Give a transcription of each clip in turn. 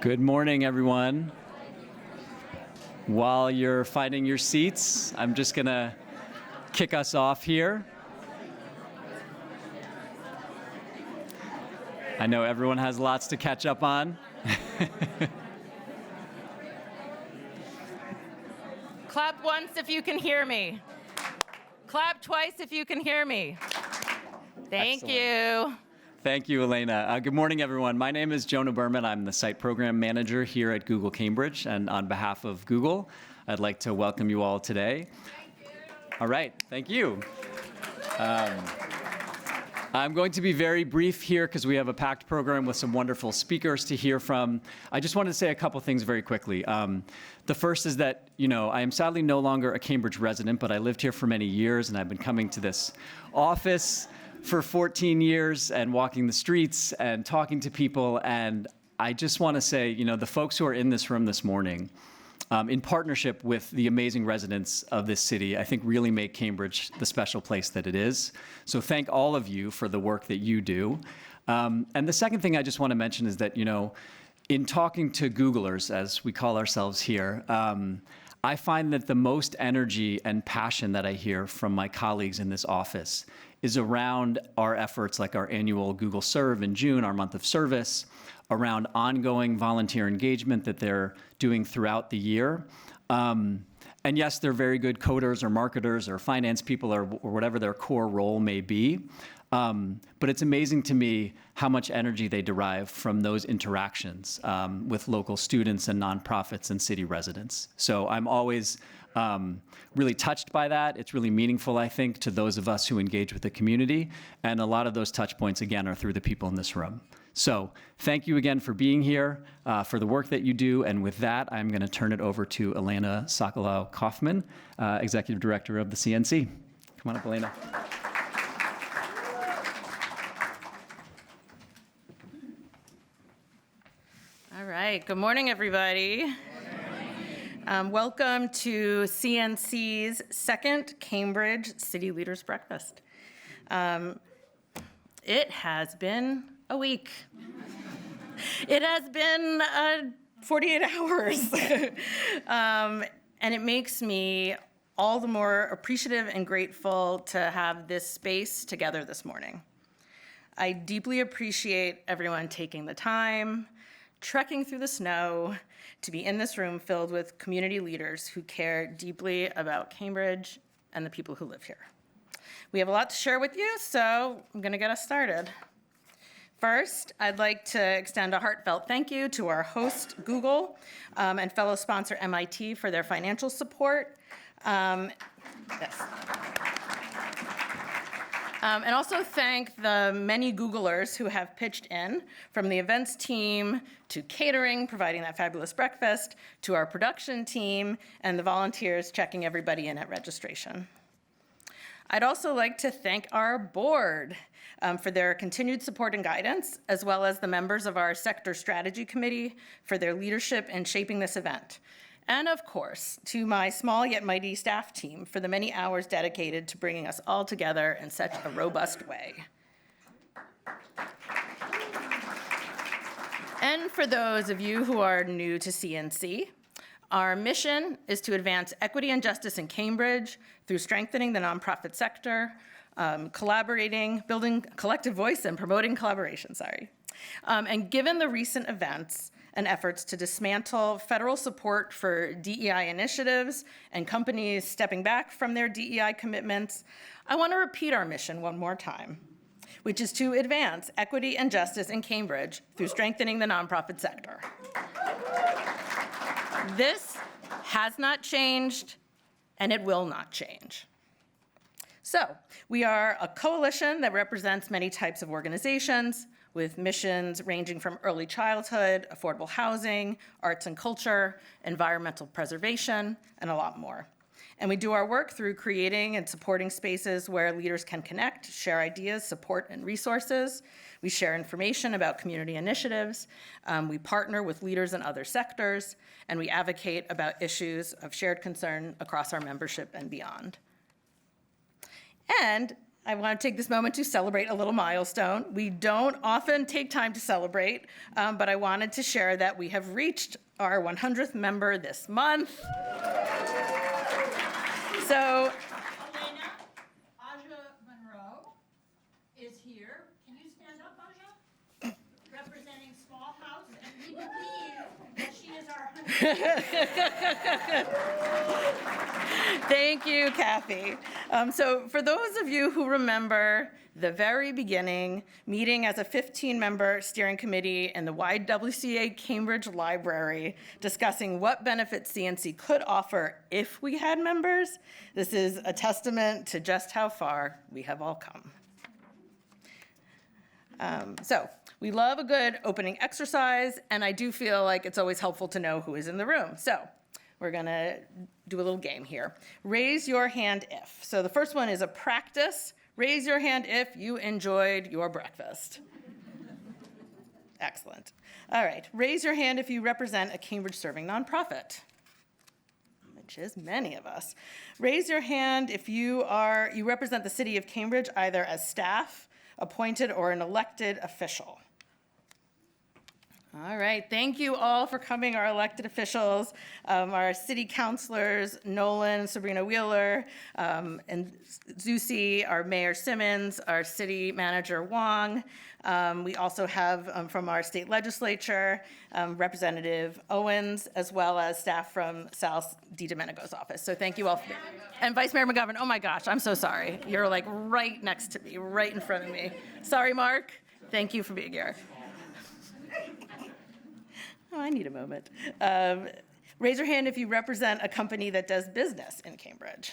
Good morning, everyone. While you're finding your seats, I'm just going to kick us off here. I know everyone has lots to catch up on. Clap once if you can hear me. Clap twice if you can hear me. Thank you. Thank you, Elena. Good morning, everyone. My name is Jonah Berman. I'm the Site Program Manager here at Google Cambridge. And on behalf of Google, I'd like to welcome you all today. Thank you. All right. Thank you. I'm going to be very brief here because we have a packed program with some wonderful speakers to hear from. I just wanted to say a couple things very quickly. The first is that, I am sadly no longer a Cambridge resident, but I lived here for many years, and I've been coming to this office for 14 years and walking the streets and talking to people. And I just want to say, the folks who are in this room this morning, in partnership with the amazing residents of this city, I think really make Cambridge the special place that it is. So thank all of you for the work that you do. And the second thing I just want to mention is that, in talking to Googlers, as we call ourselves here, I find that the most energy and passion that I hear from my colleagues in this office is around our efforts like our annual Google Serve in June, our month of service, around ongoing volunteer engagement that they're doing throughout the year. And yes, they're very good coders or marketers or finance people or whatever their core role may be. But it's amazing to me how much energy they derive from those interactions with local students and nonprofits and city residents. So I'm always really touched by that. It's really meaningful, I think, to those of us who engage with the community. And a lot of those touch points, again, are through the people in this room. So thank you again for being here, for the work that you do. And with that, I'm going to turn it over to Elena Sokolow-Kaufman, Executive Director of the CNC. Come on up, Elena. All right. Good morning, everybody. Welcome to CNC's second Cambridge City Leaders Breakfast. It has been a week. It has been 48 hours. And it makes me all the more appreciative and grateful to have this space together this morning. I deeply appreciate everyone taking the time, trekking through the snow to be in this room filled with community leaders who care deeply about Cambridge and the people who live here. We have a lot to share with you, so I'm going to get us started. First, I'd like to extend a heartfelt thank you to our host, Google, and fellow sponsor, MIT, for their financial support. Yes. And also thank the many Googlers who have pitched in, from the events team to catering, providing that fabulous breakfast, to our production team, and the volunteers checking everybody in at registration. I'd also like to thank our board for their continued support and guidance, as well as the members of our sector strategy committee for their leadership in shaping this event. And of course, to my small yet mighty staff team for the many hours dedicated to bringing us all together in such a robust way. And for those of you who are new to CNC, our mission is to advance equity and justice in Cambridge through strengthening the nonprofit sector, collaborating, building collective voice, and promoting collaboration, And given the recent events and efforts to dismantle federal support for DEI initiatives and companies stepping back from their DEI commitments, I want to repeat our mission one more time, which is to advance equity and justice in Cambridge through strengthening the nonprofit sector. This has not changed, and it will not change. So, we are a coalition that represents many types of organizations with missions ranging from early childhood, affordable housing, arts and culture, environmental preservation, and a lot more. And we do our work through creating and supporting spaces where leaders can connect, share ideas, support, and resources. We share information about community initiatives. We partner with leaders in other sectors, and we advocate about issues of shared concern across our membership and beyond. And I want to take this moment to celebrate a little milestone. We don't often take time to celebrate, but I wanted to share that we have reached our 100th member this month. So, Elena, Aja Monroe is here. Can you stand up, Aja? Representing Small House, and we believe that she is our 100th. thank you, Kathy. So for those of you who remember the very beginning, meeting as a 15-member steering committee in the YWCA Cambridge Library, discussing what benefits CNC could offer if we had members, this is a testament to just how far we have all come. So we love a good opening exercise, and I do feel like it's always helpful to know who is in the room. So we're gonna do a little game here. Raise your hand if. So the first one is a practice. Raise your hand if you enjoyed your breakfast. Excellent. All right, raise your hand if you represent a Cambridge-serving nonprofit, which is many of us. Raise your hand if you represent the city of Cambridge either as staff, appointed, or an elected official. All right, thank you all for coming, our elected officials, our city councilors, Nolan, Sabrina Wheeler, and Zusi, our Mayor Simmons, our city manager Wong. We also have from our state legislature, Representative Owens, as well as staff from Sal DiDomenico's office. So thank you all. And Vice Mayor McGovern, oh my gosh, I'm so sorry. You're like right next to me, right in front of me. Sorry, Mark. Thank you for being here. Oh, I need a moment. Raise your hand if you represent a company that does business in Cambridge.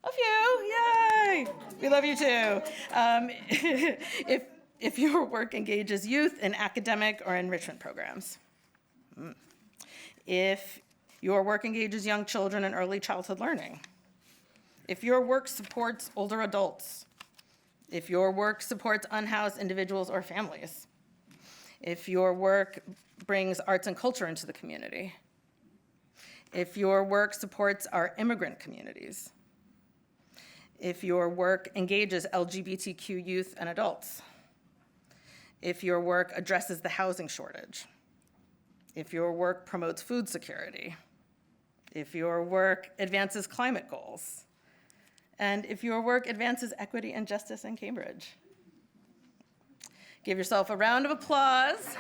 A few, yay! We love you too. If your work engages youth in academic or enrichment programs. If your work engages young children in early childhood learning. If your work supports older adults. If your work supports unhoused individuals or families. If your work brings arts and culture into the community. If your work supports our immigrant communities. If your work engages LGBTQ youth and adults. If your work addresses the housing shortage. If your work promotes food security. If your work advances climate goals. And if your work advances equity and justice in Cambridge. Give yourself a round of applause.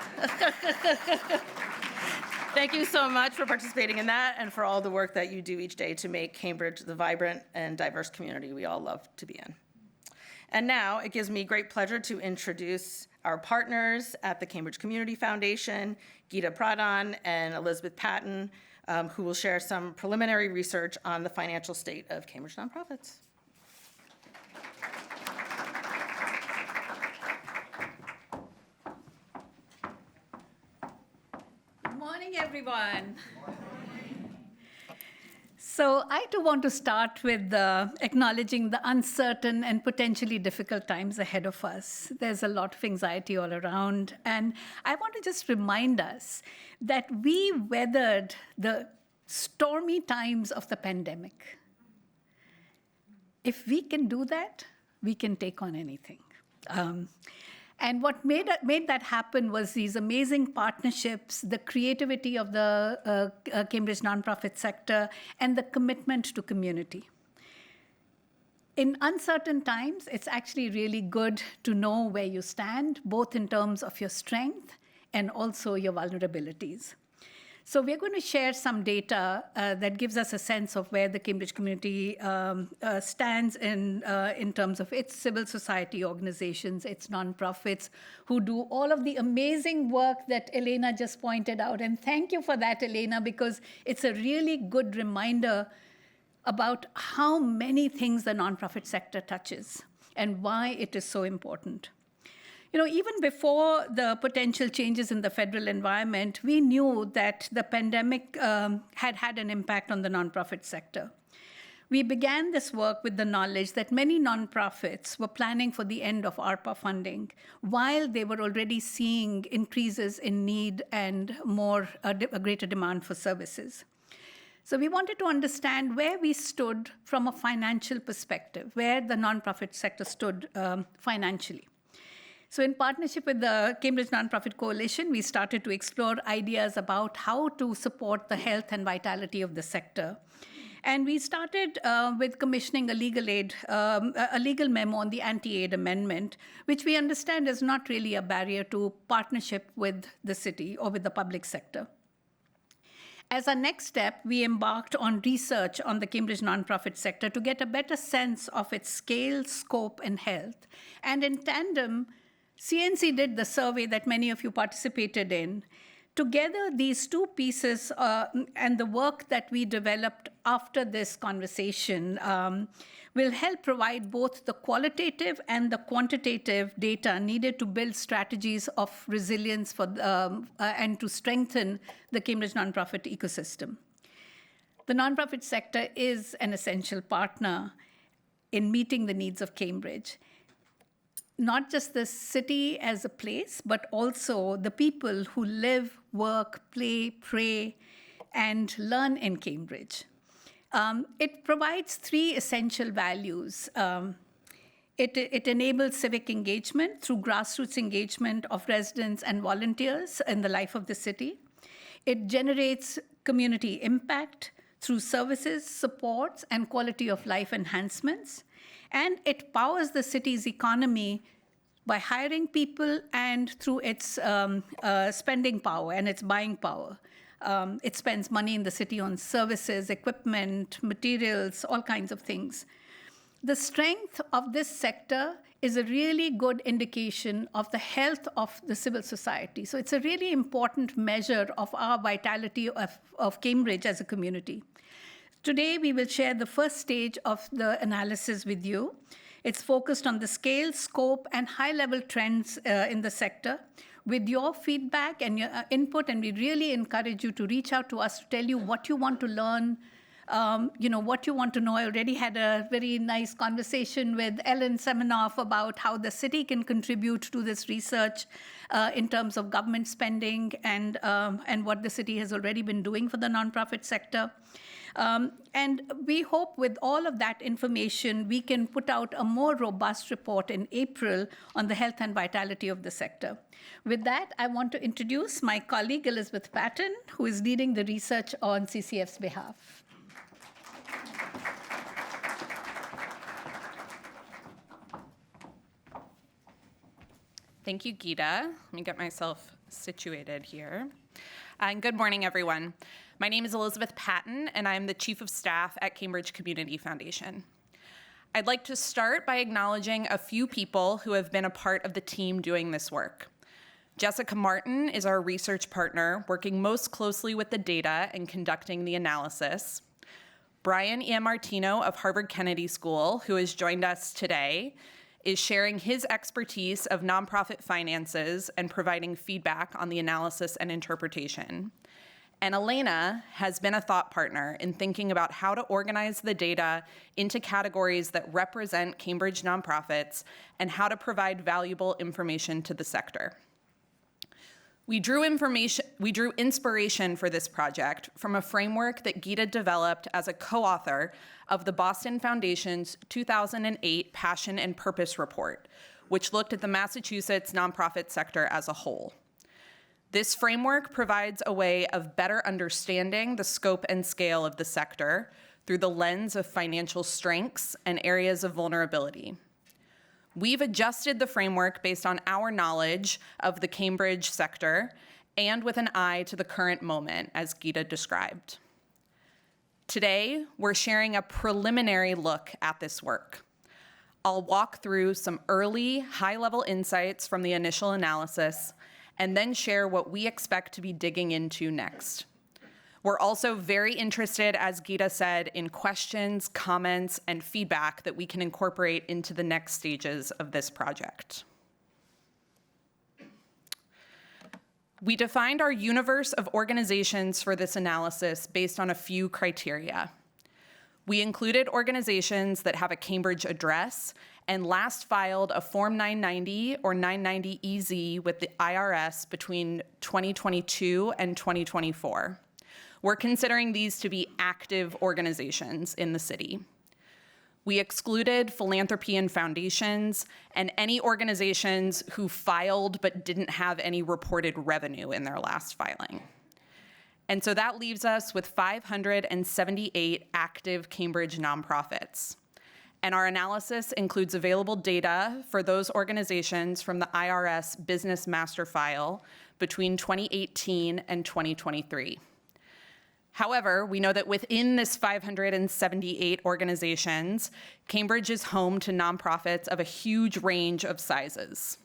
Thank you so much for participating in that and for all the work that you do each day to make Cambridge the vibrant and diverse community we all love to be in. And now it gives me great pleasure to introduce our partners at the Cambridge Community Foundation, Geeta Pradhan and Elizabeth Patton, who will share some preliminary research on the financial state of Cambridge nonprofits. Good morning, everyone. So I too want to start with acknowledging the uncertain and potentially difficult times ahead of us. There's a lot of anxiety all around. And I want to just remind us that we weathered the stormy times of the pandemic. If we can do that, we can take on anything. And what made that happen was these amazing partnerships, the creativity of the Cambridge nonprofit sector, and the commitment to community. In uncertain times, it's actually really good to know where you stand, both in terms of your strength and also your vulnerabilities. So we're going to share some data that gives us a sense of where the Cambridge community stands in terms of its civil society organizations, its nonprofits, who do all of the amazing work that Elena just pointed out. And thank you for that, Elena, because it's a really good reminder about how many things the nonprofit sector touches and why it is so important. You know, even before the potential changes in the federal environment, we knew that the pandemic had had an impact on the nonprofit sector. We began this work with the knowledge that many nonprofits were planning for the end of ARPA funding, while they were already seeing increases in need and a greater demand for services. So we wanted to understand where we stood from a financial perspective, where the nonprofit sector stood financially. So in partnership with the Cambridge Nonprofit Coalition, we started to explore ideas about how to support the health and vitality of the sector. And we started with commissioning a legal memo on the anti-aid amendment, which we understand is not really a barrier to partnership with the city or with the public sector. As a next step, we embarked on research on the Cambridge nonprofit sector to get a better sense of its scale, scope, and health. And in tandem, CNC did the survey that many of you participated in. Together, these two pieces and the work that we developed after this conversation will help provide both the qualitative and the quantitative data needed to build strategies of resilience and to strengthen the Cambridge nonprofit ecosystem. The nonprofit sector is an essential partner in meeting the needs of Cambridge. Not just the city as a place, but also the people who live, work, play, pray, and learn in Cambridge. It provides three essential values. It enables civic engagement through grassroots engagement of residents and volunteers in the life of the city. It generates community impact through services, supports, and quality of life enhancements. And it powers the city's economy by hiring people and through its spending power and its buying power. It spends money in the city on services, equipment, materials, all kinds of things. The strength of this sector is a really good indication of the health of the civil society. So it's a really important measure of our vitality of Cambridge as a community. Today, we will share the first stage of the analysis with you. It's focused on the scale, scope, and high-level trends in the sector. With your feedback and your input, and we really encourage you to reach out to us to tell you what you want to learn, what you want to know. I already had a very nice conversation with Ellen Semenoff about how the city can contribute to this research in terms of government spending and what the city has already been doing for the nonprofit sector. And we hope with all of that information, we can put out a more robust report in April on the health and vitality of the sector. With that, I want to introduce my colleague, Elizabeth Patton, who is leading the research on CCF's behalf. Thank you, Geeta. Let me get myself situated here. And good morning, everyone. My name is Elizabeth Patton, and I'm the Chief of Staff at Cambridge Community Foundation. I'd like to start by acknowledging a few people who have been a part of the team doing this work. Jessica Martin is our research partner, working most closely with the data and conducting the analysis. Brian Iammartino of Harvard Kennedy School, who has joined us today, is sharing his expertise of nonprofit finances and providing feedback on the analysis and interpretation. And Elena has been a thought partner in thinking about how to organize the data into categories that represent Cambridge nonprofits and how to provide valuable information to the sector. We drew inspiration for this project from a framework that Geeta developed as a co-author of the Boston Foundation's 2008 Passion and Purpose Report, which looked at the Massachusetts nonprofit sector as a whole. This framework provides a way of better understanding the scope and scale of the sector through the lens of financial strengths and areas of vulnerability. We've adjusted the framework based on our knowledge of the Cambridge sector and with an eye to the current moment, as Geeta described. Today, we're sharing a preliminary look at this work. I'll walk through some early, high-level insights from the initial analysis and then share what we expect to be digging into next. We're also very interested, as Geeta said, in questions, comments, and feedback that we can incorporate into the next stages of this project. We defined our universe of organizations for this analysis based on a few criteria. We included organizations that have a Cambridge address and last filed a Form 990 or 990EZ with the IRS between 2022 and 2024. we're considering these to be active organizations in the city. We excluded philanthropy and foundations and any organizations who filed but didn't have any reported revenue in their last filing. And so that leaves us with 578 active Cambridge nonprofits. And our analysis includes available data for those organizations from the IRS Business Master File between 2018 and 2023. However, we know that within this 578 organizations, Cambridge is home to nonprofits of a huge range of sizes.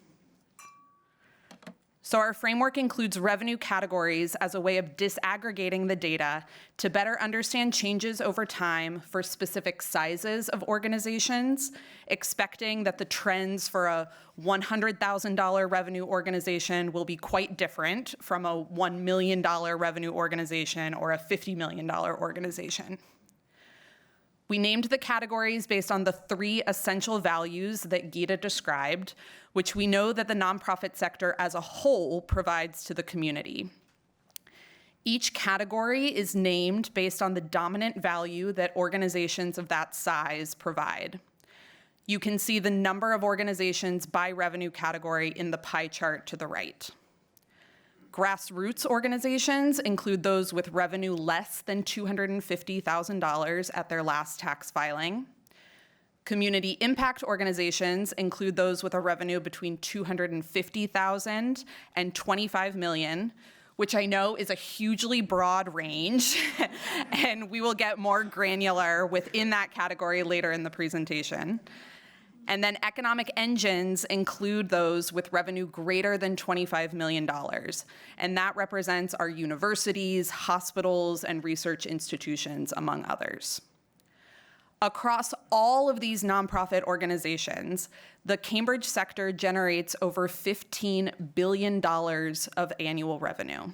So our framework includes revenue categories as a way of disaggregating the data to better understand changes over time for specific sizes of organizations, expecting that the trends for a $100,000 revenue organization will be quite different from a $1 million revenue organization or a $50 million organization. We named the categories based on the 3 essential values that Geeta described, which we know that the nonprofit sector as a whole provides to the community. Each category is named based on the dominant value that organizations of that size provide. You can see the number of organizations by revenue category in the pie chart to the right. Grassroots organizations include those with revenue less than $250,000 at their last tax filing. Community impact organizations include those with a revenue between $250,000 and $25 million, which I know is a hugely broad range, and we will get more granular within that category later in the presentation. And then economic engines include those with revenue greater than $25 million. And that represents our universities, hospitals, and research institutions, among others. Across all of these nonprofit organizations, the Cambridge sector generates over $15 billion of annual revenue.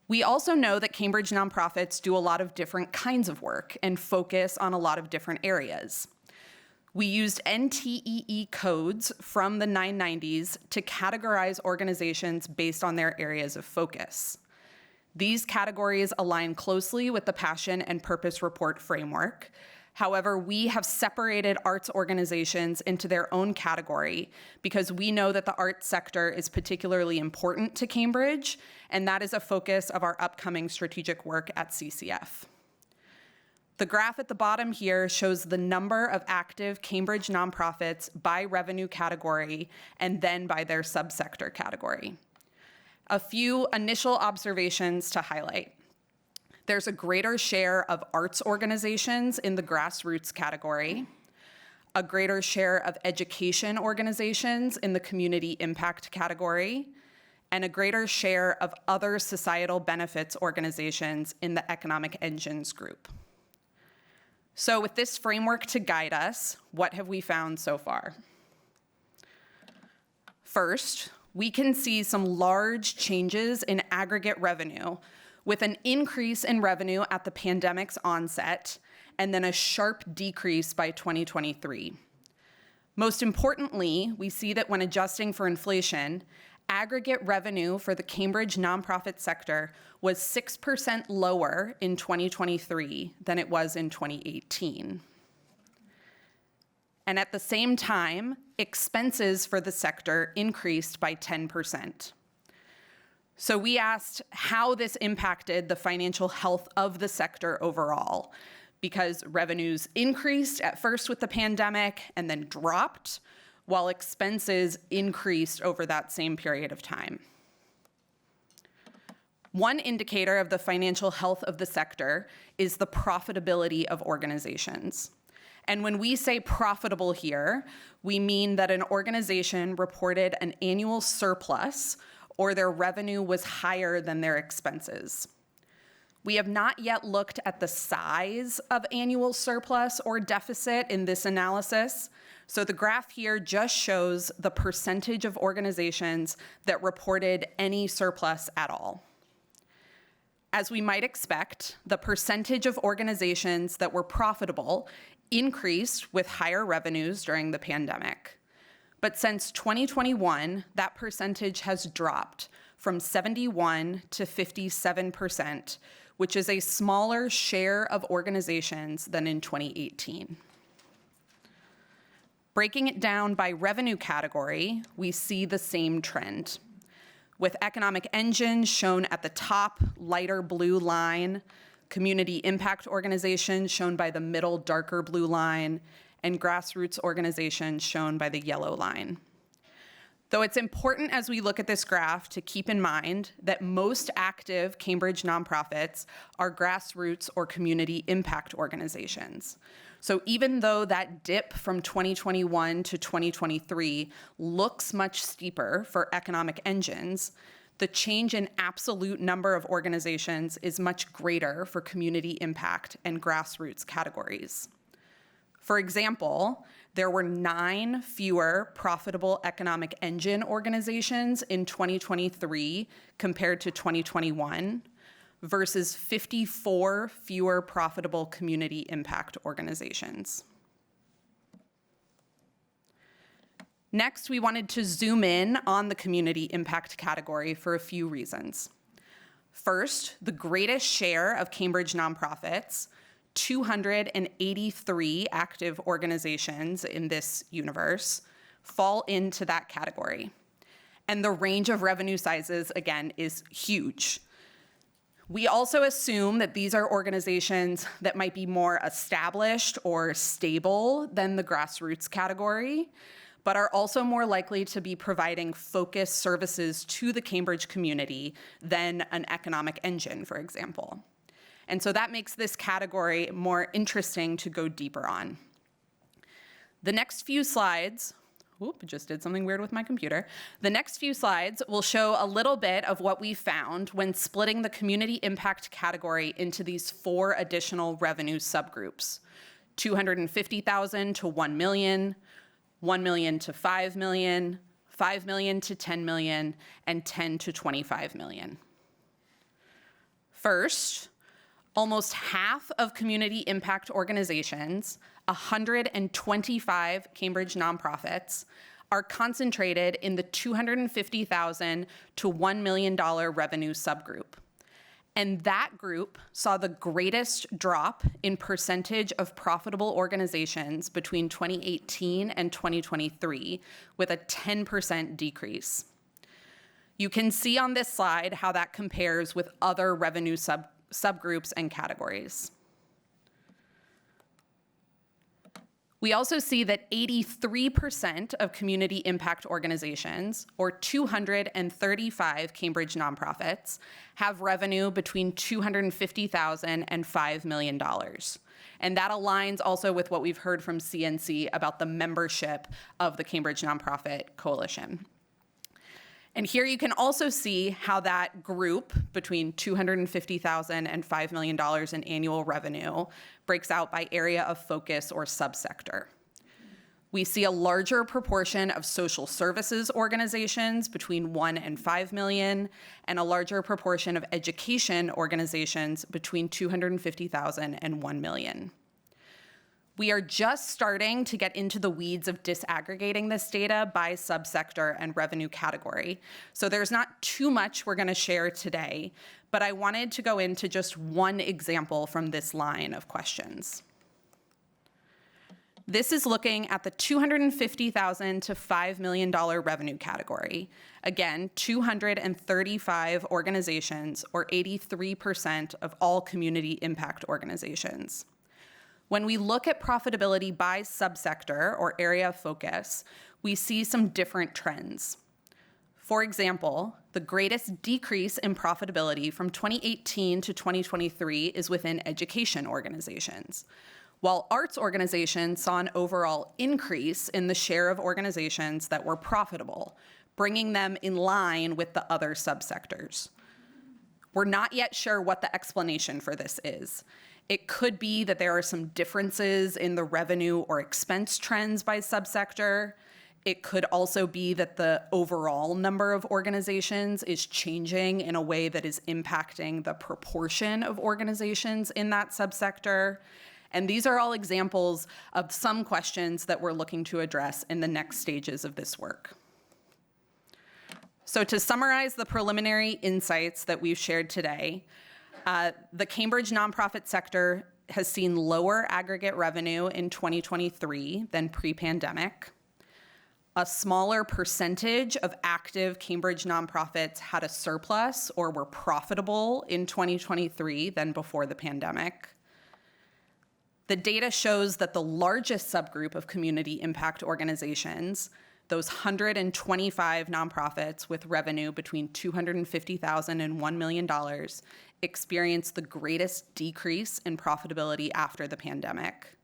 We also know that Cambridge nonprofits do a lot of different kinds of work and focus on a lot of different areas. We used NTEE codes from the 990s to categorize organizations based on their areas of focus. These categories align closely with the Passion and Purpose Report framework. However, we have separated arts organizations into their own category because we know that the arts sector is particularly important to Cambridge, and that is a focus of our upcoming strategic work at CCF. The graph at the bottom here shows the number of active Cambridge nonprofits by revenue category and then by their subsector category. A few initial observations to highlight. There's a greater share of arts organizations in the grassroots category, a greater share of education organizations in the community impact category, and a greater share of other societal benefits organizations in the economic engines group. So with this framework to guide us, what have we found so far? First, we can see some large changes in aggregate revenue, with an increase in revenue at the pandemic's onset, and then a sharp decrease by 2023. Most importantly, we see that when adjusting for inflation, aggregate revenue for the Cambridge nonprofit sector was 6% lower in 2023 than it was in 2018. And at the same time, expenses for the sector increased by 10%. So we asked how this impacted the financial health of the sector overall, because revenues increased at first with the pandemic and then dropped, while expenses increased over that same period of time. One indicator of the financial health of the sector is the profitability of organizations. And when we say profitable here, we mean that an organization reported an annual surplus or their revenue was higher than their expenses. We have not yet looked at the size of annual surplus or deficit in this analysis, so the graph here just shows the percentage of organizations that reported any surplus at all. As we might expect, the percentage of organizations that were profitable increased with higher revenues during the pandemic. But since 2021, that percentage has dropped from 71 to 57%, which is a smaller share of organizations than in 2018. Breaking it down by revenue category, we see the same trend, with economic engines shown at the top, lighter blue line, community impact organizations shown by the middle, darker blue line, and grassroots organizations shown by the yellow line. Though it's important as we look at this graph to keep in mind that most active Cambridge nonprofits are grassroots or community impact organizations. So even though that dip from 2021 to 2023 looks much steeper for economic engines, the change in absolute number of organizations is much greater for community impact and grassroots categories. For example, there were 9 fewer profitable economic engine organizations in 2023 compared to 2021, versus 54 fewer profitable community impact organizations. Next, we wanted to zoom in on the community impact category for a few reasons. First, the greatest share of Cambridge nonprofits, 283 active organizations in this universe, fall into that category. And the range of revenue sizes, again, is huge. We also assume that these are organizations that might be more established or stable than the grassroots category, but are also more likely to be providing focused services to the Cambridge community than an economic engine, for example. And so that makes this category more interesting to go deeper on. The next few slides, just did something weird with my computer. The next few slides will show a little bit of what we found when splitting the community impact category into these 4 additional revenue subgroups: 250,000 to 1 million, 1 million to 5 million, 5 million to 10 million, and 10 to 25 million. First, almost half of community impact organizations, 125 Cambridge nonprofits, are concentrated in the $250,000 to $1 million revenue subgroup. And that group saw the greatest drop in percentage of profitable organizations between 2018 and 2023, with a 10% decrease. You can see on this slide how that compares with other revenue subgroups and categories. We also see that 83% of community impact organizations, or 235 Cambridge nonprofits, have revenue between $250,000 and $5 million. And that aligns also with what we've heard from CNC about the membership of the Cambridge Nonprofit Coalition. And here you can also see how that group between $250,000 and $5 million in annual revenue breaks out by area of focus or subsector. We see a larger proportion of social services organizations between 1 and 5 million, and a larger proportion of education organizations between 250,000 and 1 million. We are just starting to get into the weeds of disaggregating this data by subsector and revenue category. So there's not too much we're going to share today, but I wanted to go into just one example from this line of questions. This is looking at the $250,000 to $5 million revenue category. Again, 235 organizations, or 83% of all community impact organizations. When we look at profitability by subsector or area of focus, we see some different trends. For example, the greatest decrease in profitability from 2018 to 2023 is within education organizations, while arts organizations saw an overall increase in the share of organizations that were profitable, bringing them in line with the other subsectors. We're not yet sure what the explanation for this is. It could be that there are some differences in the revenue or expense trends by subsector. It could also be that the overall number of organizations is changing in a way that is impacting the proportion of organizations in that subsector. And these are all examples of some questions that we're looking to address in the next stages of this work. So to summarize the preliminary insights that we've shared today, the Cambridge nonprofit sector has seen lower aggregate revenue in 2023 than pre-pandemic. A smaller percentage of active Cambridge nonprofits had a surplus or were profitable in 2023 than before the pandemic. The data shows that the largest subgroup of community impact organizations, those 125 nonprofits with revenue between $250,000 and $1 million, experienced the greatest decrease in profitability after the pandemic.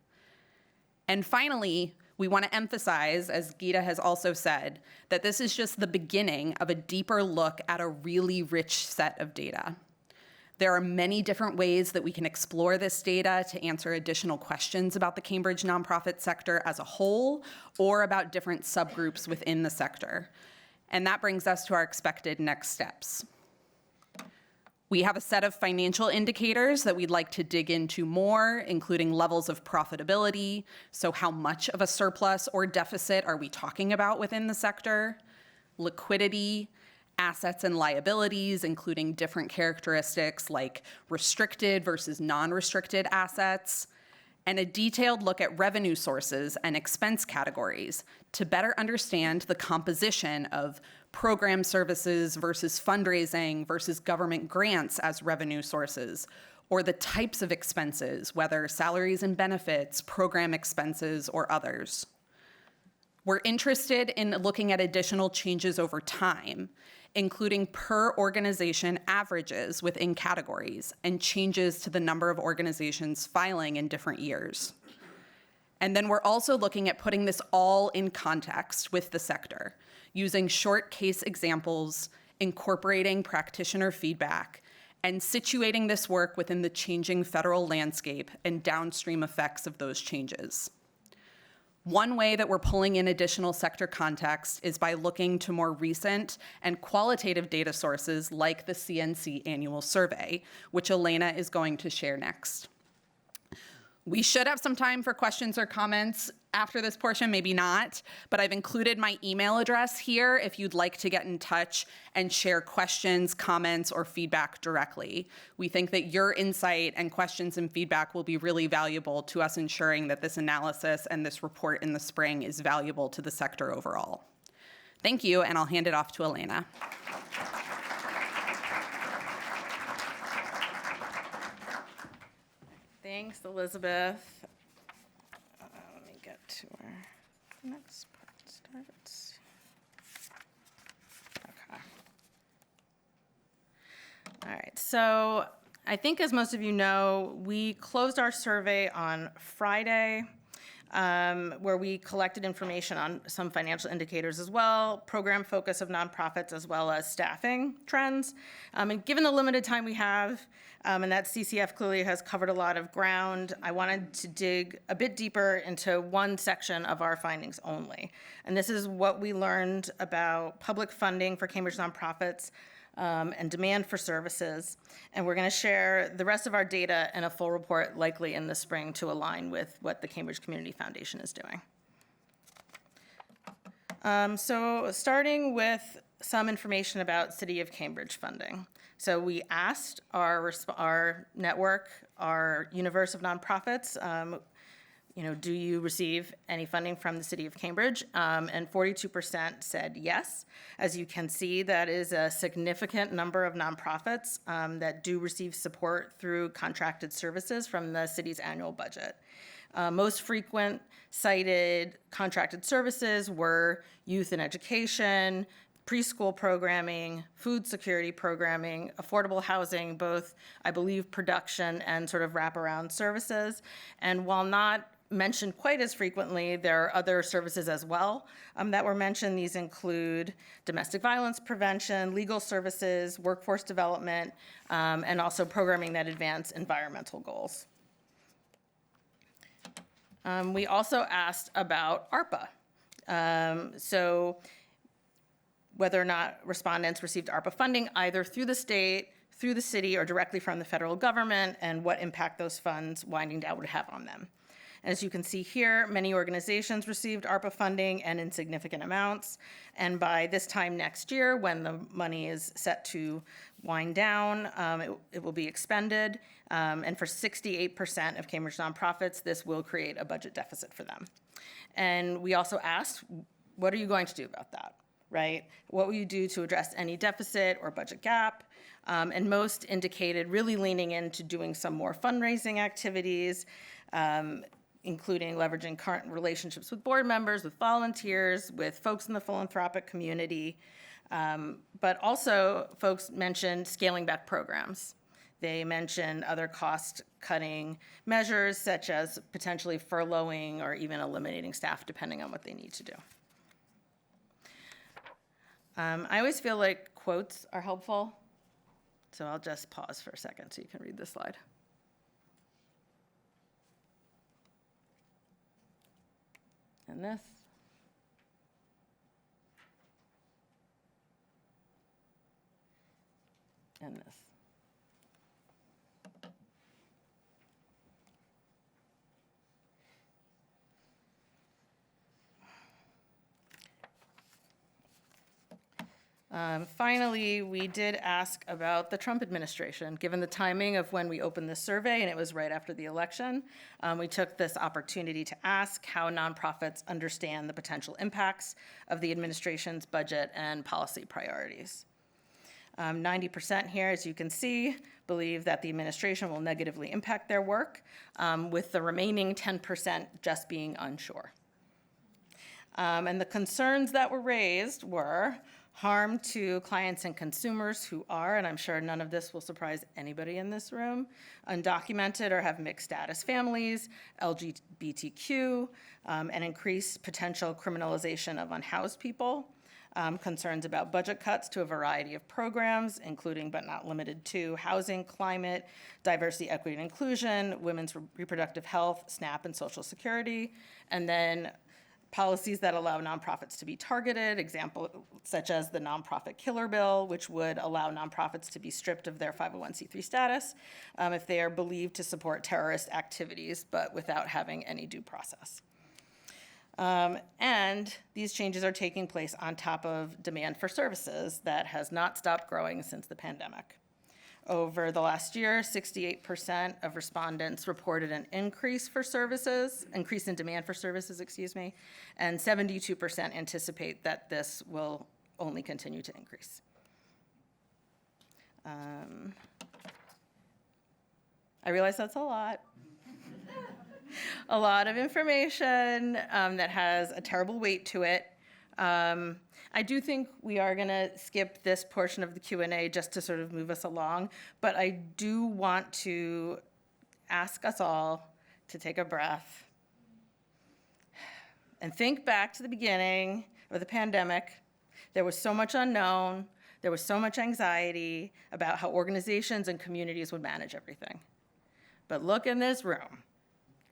And finally, we want to emphasize, as Geeta has also said, that this is just the beginning of a deeper look at a really rich set of data. There are many different ways that we can explore this data to answer additional questions about the Cambridge nonprofit sector as a whole or about different subgroups within the sector. And that brings us to our expected next steps. We have a set of financial indicators that we'd like to dig into more, including levels of profitability. So how much of a surplus or deficit are we talking about within the sector? Liquidity, assets and liabilities, including different characteristics like restricted versus non-restricted assets, and a detailed look at revenue sources and expense categories to better understand the composition of program services versus fundraising versus government grants as revenue sources, or the types of expenses, whether salaries and benefits, program expenses, or others. We're interested in looking at additional changes over time, including per organization averages within categories and changes to the number of organizations filing in different years. And then we're also looking at putting this all in context with the sector, using short case examples, incorporating practitioner feedback, and situating this work within the changing federal landscape and downstream effects of those changes. One way that we're pulling in additional sector context is by looking to more recent and qualitative data sources like the CNC annual survey, which Elena is going to share next. We should have some time for questions or comments after this portion, maybe not, but I've included my email address here if you'd like to get in touch and share questions, comments, or feedback directly. We think that your insight and questions and feedback will be really valuable to us ensuring that this analysis and this report in the spring is valuable to the sector overall. Thank you, and I'll hand it off to Elena. Thanks, Elizabeth. Let me get to where the next part starts. Okay. All right, so I think as most of you know, we closed our survey on Friday, where we collected information on some financial indicators as well, program focus of nonprofits, as well as staffing trends. And given the limited time we have, and that CCF clearly has covered a lot of ground, I wanted to dig a bit deeper into one section of our findings only. And this is what we learned about public funding for Cambridge nonprofits and demand for services. And we're going to share the rest of our data in a full report likely in the spring to align with what the Cambridge Community Foundation is doing. So starting with some information about City of Cambridge funding. So we asked our network, our universe of nonprofits, do you receive any funding from the City of Cambridge? And 42% said yes. As you can see, that is a significant number of nonprofits that do receive support through contracted services from the city's annual budget. Most frequent cited contracted services were youth and education, preschool programming, food security programming, affordable housing, both, I believe, production and sort of wraparound services. And while not mentioned quite as frequently, there are other services as well that were mentioned. These include domestic violence prevention, legal services, workforce development, and also programming that advance environmental goals. We also asked about ARPA. So whether or not respondents received ARPA funding either through the state, through the city, or directly from the federal government, and what impact those funds winding down would have on them. As you can see here, many organizations received ARPA funding and in significant amounts. And by this time next year, when the money is set to wind down, it will be expended. And for 68% of Cambridge nonprofits, this will create a budget deficit for them. And we also asked, what are you going to do about that, right? What will you do to address any deficit or budget gap? And most indicated really leaning into doing some more fundraising activities, including leveraging current relationships with board members, with volunteers, with folks in the philanthropic community. But also, folks mentioned scaling back programs. They mentioned other cost-cutting measures, such as potentially furloughing or even eliminating staff, depending on what they need to do. I always feel like quotes are helpful, so I'll just pause for a second so you can read this slide. And this. And this. Finally, we did ask about the Trump administration. Given the timing of when we opened this survey, and it was right after the election, we took this opportunity to ask how nonprofits understand the potential impacts of the administration's budget and policy priorities. 90% here, as you can see, believe that the administration will negatively impact their work, with the remaining 10% just being unsure. And the concerns that were raised were harm to clients and consumers who are, and I'm sure none of this will surprise anybody in this room, undocumented or have mixed status families, LGBTQ, and increased potential criminalization of unhoused people, concerns about budget cuts to a variety of programs, including but not limited to housing, climate, diversity, equity, and inclusion, women's reproductive health, SNAP, and Social Security, and then policies that allow nonprofits to be targeted, example such as the Nonprofit Killer Bill, which would allow nonprofits to be stripped of their 501c3 status if they are believed to support terrorist activities, but without having any due process. And these changes are taking place on top of demand for services that has not stopped growing since the pandemic. Over the last year, 68% of respondents reported an increase in demand for services, and 72% anticipate that this will only continue to increase. I realize that's a lot. A lot of information that has a terrible weight to it. I do think we are going to skip this portion of the Q&A just to sort of move us along, but I do want to ask us all to take a breath and think back to the beginning of the pandemic. There was so much unknown. There was so much anxiety about how organizations and communities would manage everything. But look in this room.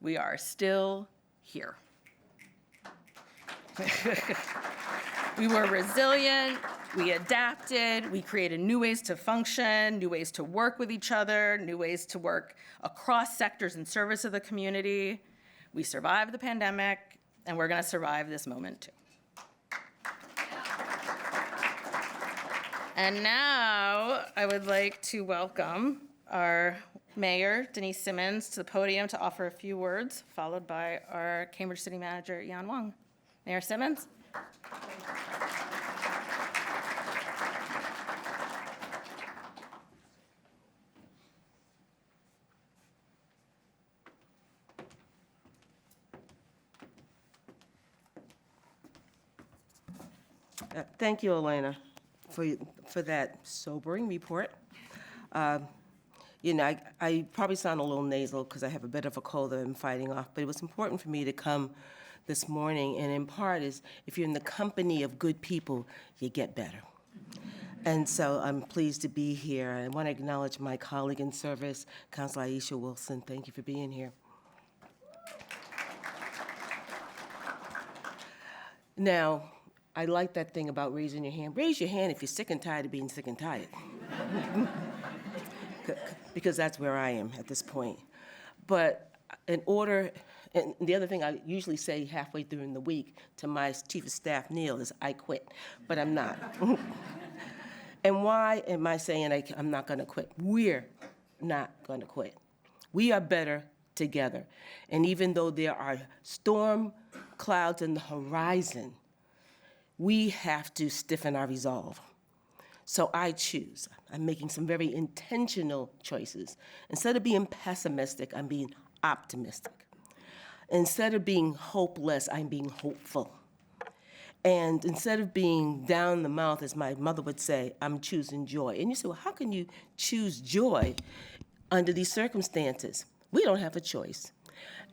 We are still here. We were resilient, we adapted, we created new ways to function, new ways to work with each other, new ways to work across sectors in service of the community. We survived the pandemic, and we're going to survive this moment too. And now I would like to welcome our Mayor, Denise Simmons, to the podium to offer a few words, followed by our Cambridge City Manager, Yan Wang. Mayor Simmons. Thank you, Elena, for that sobering report. I probably sound a little nasal because I have a bit of a cold that I'm fighting off, but it was important for me to come this morning, and in part is if you're in the company of good people, you get better. And so I'm pleased to be here. I want to acknowledge my colleague in service, Councilor Aisha Wilson. Thank you for being here. Now, I like that thing about raising your hand. Raise your hand if you're sick and tired of being sick and tired. Because that's where I am at this point. But in order And the other thing I usually say halfway through in the week to my chief of staff, Neil, is I quit, but I'm not. And why am I saying I'm not going to quit? We're not going to quit. We are better together. And even though there are storm clouds in the horizon, we have to stiffen our resolve. So I choose. I'm making some very intentional choices. Instead of being pessimistic, I'm being optimistic. Instead of being hopeless, I'm being hopeful. And instead of being down the mouth, as my mother would say, I'm choosing joy. And you say, well, how can you choose joy under these circumstances? We don't have a choice.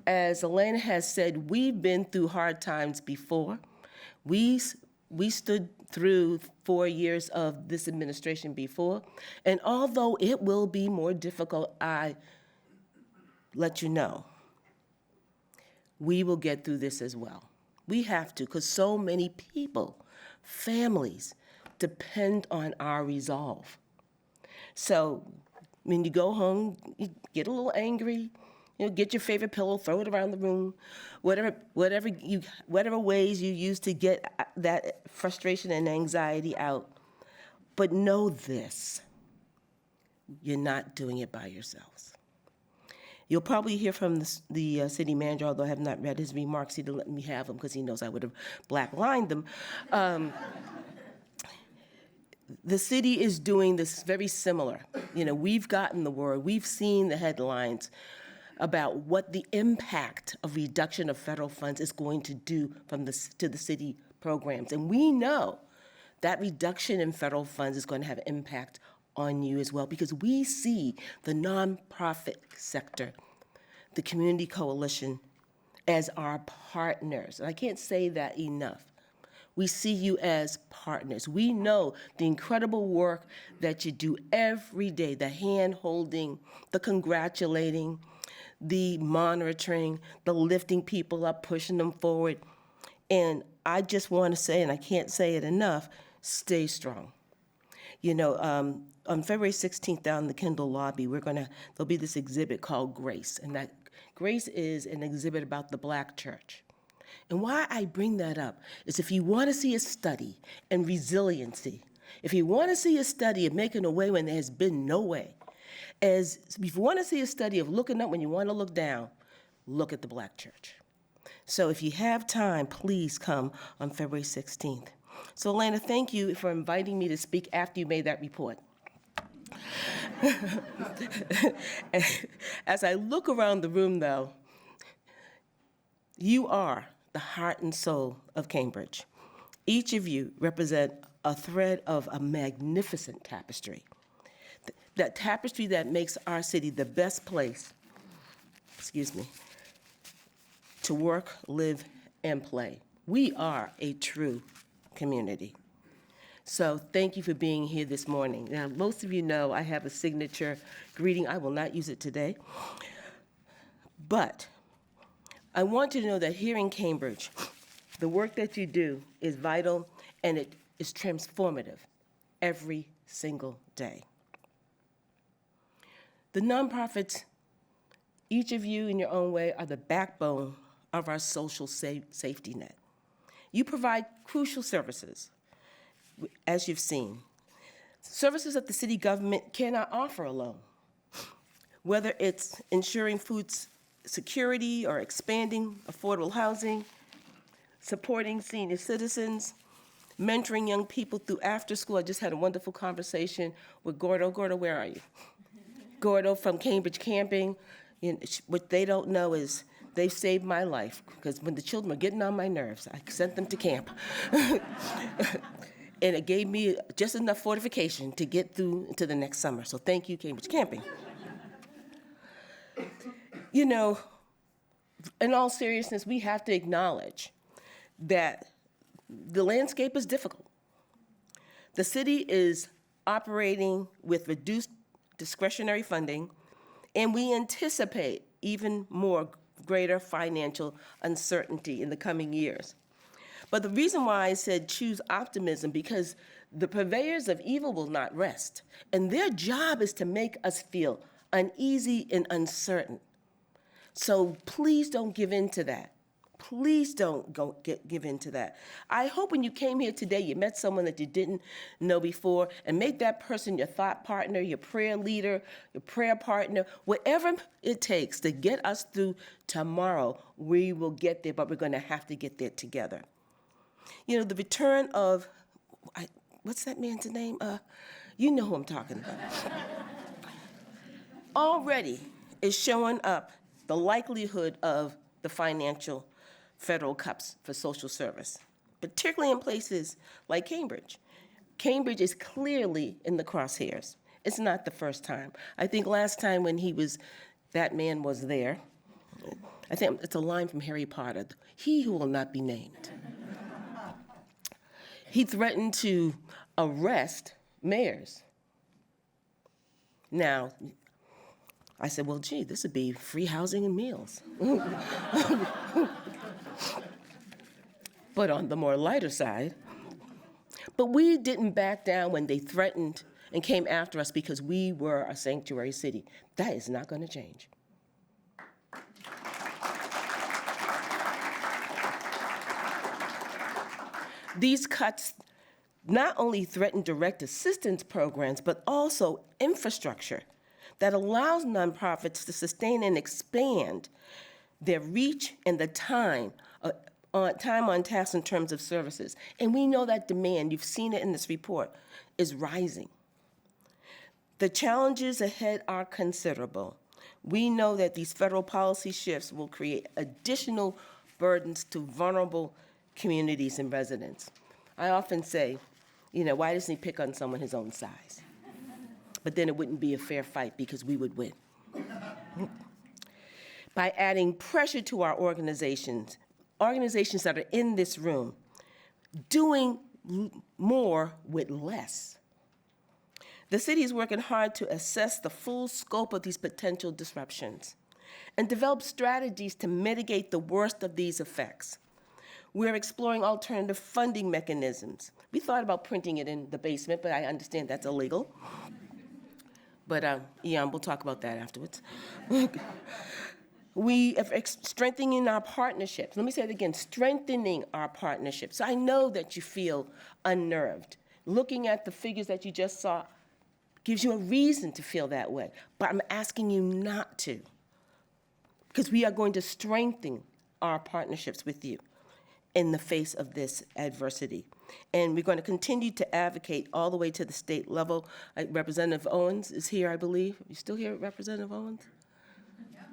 As Elena has said, we've been through hard times before. We stood through 4 years of this administration before. And although it will be more difficult, I let you know, we will get through this as well. We have to, because so many people, families, depend on our resolve. So when you go home, you get a little angry, get your favorite pillow, throw it around the room, whatever ways you use to get that frustration and anxiety out. But know this, you're not doing it by yourselves. You'll probably hear from the city manager, although I have not read his remarks. He didn't let me have them because he knows I would have black-lined them. The city is doing this very similar. We've gotten the word, we've seen the headlines about what the impact of reduction of federal funds is going to do to the city programs. And we know that reduction in federal funds is going to have an impact on you as well, because we see the nonprofit sector, the community coalition, as our partners. And I can't say that enough. We see you as partners. We know the incredible work that you do every day, the hand-holding, the congratulating, the monitoring, the lifting people up, pushing them forward. And I just want to say, and I can't say it enough, stay strong. On February 16th down in the Kendall lobby, there'll be this exhibit called Grace, and that Grace is an exhibit about the Black church. And why I bring that up is if you want to see a study in resiliency, if you want to see a study of making a way when there has been no way, if you want to see a study of looking up when you want to look down, look at the Black church. So if you have time, please come on February 16th. So Elena, thank you for inviting me to speak after you made that report. As I look around the room, though, you are the heart and soul of Cambridge. Each of you represent a thread of a magnificent tapestry. That tapestry that makes our city the best place, to work, live, and play. We are a true community. So thank you for being here this morning. Now, most of you know I have a signature greeting. I will not use it today. But I want you to know that here in Cambridge, the work that you do is vital and it is transformative every single day. The nonprofits, each of you in your own way, are the backbone of our social safety net. You provide crucial services, as you've seen. Services that the city government cannot offer alone, whether it's ensuring food security or expanding affordable housing, supporting senior citizens, mentoring young people through after school. I just had a wonderful conversation with Gordo. Gordo, where are you? Gordo from Cambridge Camping. What they don't know is they saved my life, because when the children were getting on my nerves, I sent them to camp. And it gave me just enough fortification to get through to the next summer. So thank you, Cambridge Camping. In all seriousness, we have to acknowledge that the landscape is difficult. The city is operating with reduced discretionary funding, and we anticipate even more greater financial uncertainty in the coming years. But the reason why I said choose optimism, because the purveyors of evil will not rest, and their job is to make us feel uneasy and uncertain. So please don't give in to that. Please don't give in to that. I hope when you came here today, you met someone that you didn't know before, and make that person your thought partner, your prayer leader, your prayer partner, whatever it takes to get us through tomorrow. We will get there, but we're going to have to get there together. You know, the return of, what's that man's name? You know who I'm talking about. Already is showing up the likelihood of the financial federal cuts for social service, particularly in places like Cambridge. Cambridge is clearly in the crosshairs. It's not the first time. I think last time when that man was there, I think it's a line from Harry Potter, he who will not be named. He threatened to arrest mayors. Now, I said, well, gee, this would be free housing and meals. But on the more lighter side, but we didn't back down when they threatened and came after us because we were a sanctuary city. That is not going to change. These cuts not only threaten direct assistance programs, but also infrastructure that allows nonprofits to sustain and expand their reach and the time on task in terms of services. And we know that demand, you've seen it in this report, is rising. The challenges ahead are considerable. We know that these federal policy shifts will create additional burdens to vulnerable communities and residents. I often say, you know, why doesn't he pick on someone his own size? But then it wouldn't be a fair fight because we would win. By adding pressure to our organizations that are in this room, doing more with less. The city is working hard to assess the full scope of these potential disruptions and develop strategies to mitigate the worst of these effects. We're exploring alternative funding mechanisms. We thought about printing it in the basement, but I understand that's illegal. But Ian, we'll talk about that afterwards. We are strengthening our partnerships. Let me say it again, strengthening our partnerships. I know that you feel unnerved. Looking at the figures that you just saw gives you a reason to feel that way, but I'm asking you not to, because we are going to strengthen our partnerships with you in the face of this adversity. And we're going to continue to advocate all the way to the state level. Representative Owens is here, I believe. You still here, Representative Owens?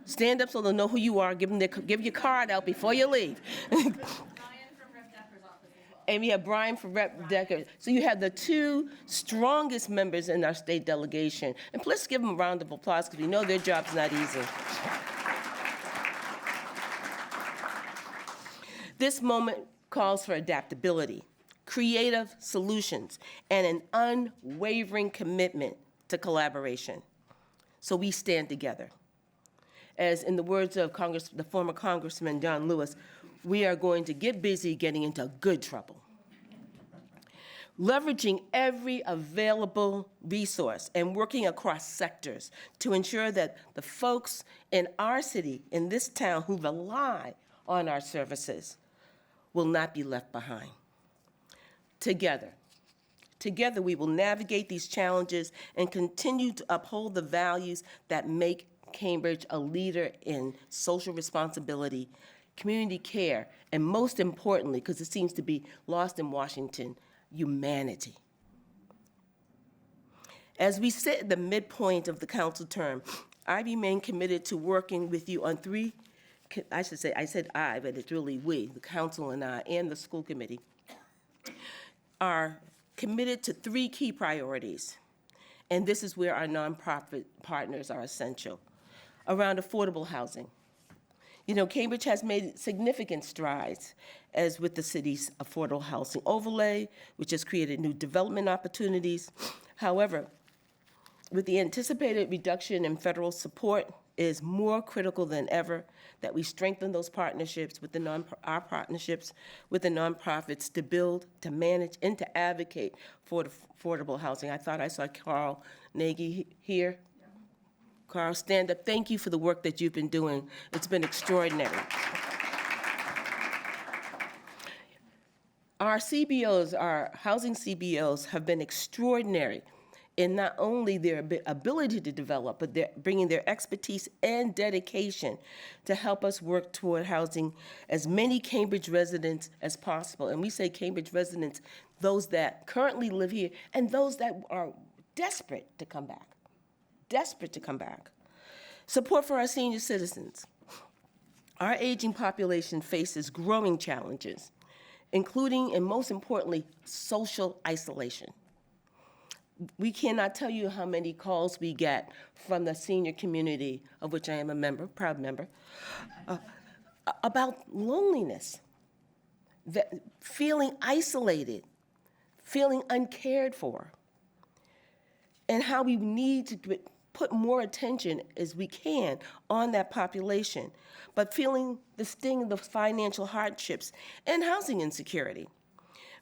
Stand up so they'll know who you are. Give your card out before you leave. Brian from Rep. Decker's office as well. And we have Brian from Rep. Decker. So you have the two strongest members in our state delegation. And let's give them a round of applause because we know their job's not easy. This moment calls for adaptability, creative solutions, and an unwavering commitment to collaboration. So we stand together. As in the words of the former Congressman John Lewis, we are going to get busy getting into good trouble. Leveraging every available resource and working across sectors to ensure that the folks in our city, in this town, who rely on our services will not be left behind. Together we will navigate these challenges and continue to uphold the values that make Cambridge a leader in social responsibility, community care, and most importantly, because it seems to be lost in Washington, humanity. As we sit at the midpoint of the council term, I remain committed to working with you on I said I, but it's really we, the council and I, and the school committee, are committed to 3 key priorities. And this is where our nonprofit partners are essential. Around affordable housing. You know, Cambridge has made significant strides as with the city's affordable housing overlay, which has created new development opportunities. However, with the anticipated reduction in federal support, it is more critical than ever that we strengthen those partnerships with our partnerships with the nonprofits to build, to manage, and to advocate for affordable housing. I thought I saw Carl Nagy here. Carl, stand up. Thank you for the work that you've been doing. It's been extraordinary. Our CBOs, our housing CBOs, have been extraordinary in not only their ability to develop, but they're bringing their expertise and dedication to help us work toward housing as many Cambridge residents as possible. And we say Cambridge residents, those that currently live here and those that are desperate to come back. Desperate to come back. Support for our senior citizens. Our aging population faces growing challenges, including and most importantly, social isolation. We cannot tell you how many calls we get from the senior community, of which I am a member, proud member, about loneliness, feeling isolated, feeling uncared for, and how we need to put more attention as we can on that population, but feeling the sting of the financial hardships and housing insecurity.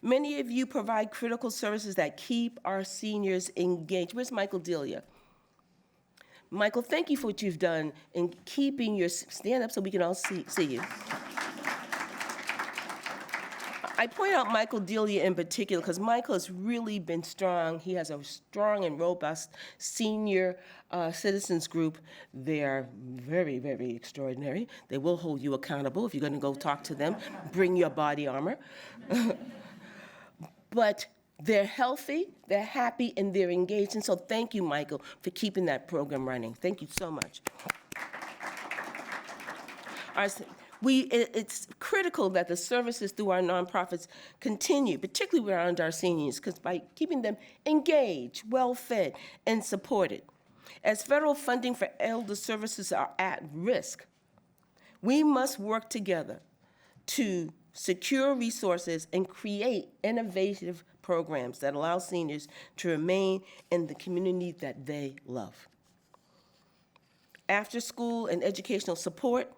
Many of you provide critical services that keep our seniors engaged. Where's Michael Delia? Michael, thank you for what you've done in keeping your, stand up so we can all see you. I point out Michael Delia in particular because Michael has really been strong. He has a strong and robust senior citizens group. They are very, very extraordinary. They will hold you accountable if you're going to go talk to them. Bring your body armor. But they're healthy, they're happy, and they're engaged. And so thank you, Michael, for keeping that program running. Thank you so much. It's critical that the services through our nonprofits continue, particularly around our seniors, because by keeping them engaged, well-fed, and supported. As federal funding for elder services are at risk, we must work together to secure resources and create innovative programs that allow seniors to remain in the community that they love. After school and educational support,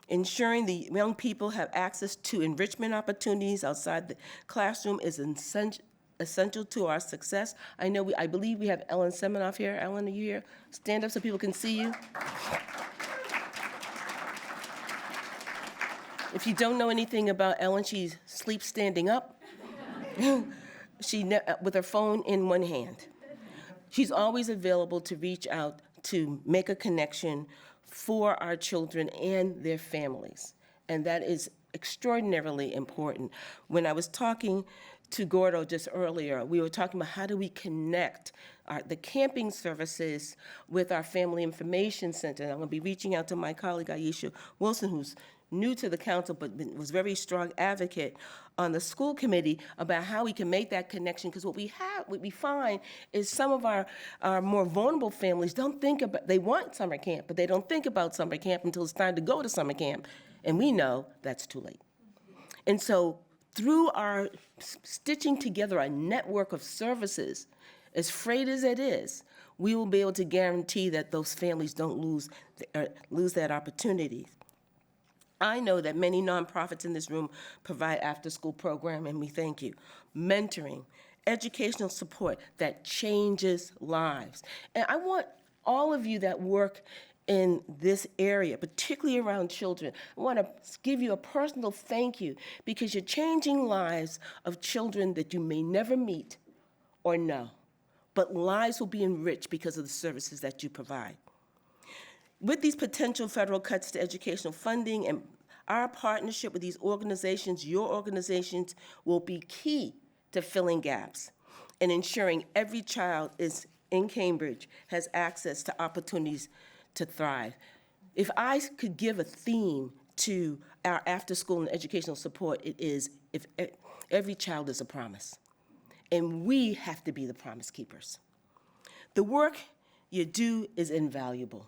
ensuring the young people have access to enrichment opportunities outside the classroom is essential to our success. I believe we have Ellen Semenoff here. Ellen, are you here? Stand up so people can see you. If you don't know anything about Ellen, she sleeps standing up. With her phone in one hand. She's always available to reach out to make a connection for our children and their families. And that is extraordinarily important. When I was talking to Gordo just earlier, we were talking about how do we connect the camping services with our Family Information Center. And I'm going to be reaching out to my colleague, Aisha Wilson, who's new to the council, but was a very strong advocate on the school committee about how we can make that connection. Because what we find is some of our more vulnerable families don't think about, they want summer camp, but they don't think about summer camp until it's time to go to summer camp. And we know that's too late. And so through our stitching together a network of services, as frayed as it is, we will be able to guarantee that those families don't lose that opportunity. I know that many nonprofits in this room provide after-school program, and we thank you. Mentoring, educational support that changes lives. And I want all of you that work in this area, particularly around children, I want to give you a personal thank you because you're changing lives of children that you may never meet or know, but lives will be enriched because of the services that you provide. With these potential federal cuts to educational funding and our partnership with these organizations, your organizations, will be key to filling gaps and ensuring every child in Cambridge has access to opportunities to thrive. If I could give a theme to our after-school and educational support, it is if every child is a promise. And we have to be the promise keepers. The work you do is invaluable.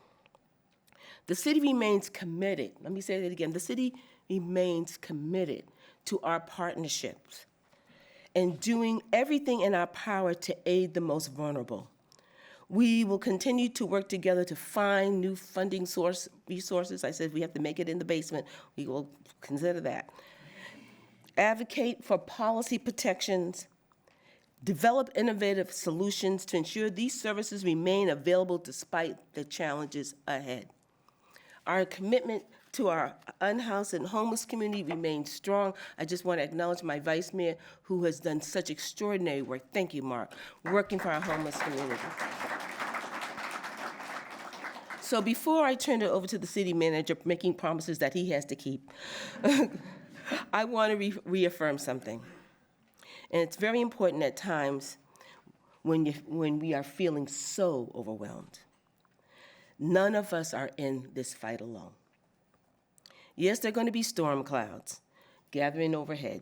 The city remains committed. Let me say that again. The city remains committed to our partnerships and doing everything in our power to aid the most vulnerable. We will continue to work together to find new funding resources. I said we have to make it in the basement. We will consider that. Advocate for policy protections develop innovative solutions to ensure these services remain available despite the challenges ahead. Our commitment to our unhoused and homeless community remains strong. I just want to acknowledge my vice mayor who has done such extraordinary work. Thank you, Mark, working for our homeless community. So before I turn it over to the city manager making promises that he has to keep, I want to reaffirm something. And it's very important at times when we are feeling so overwhelmed. None of us are in this fight alone. Yes, there are going to be storm clouds gathering overhead.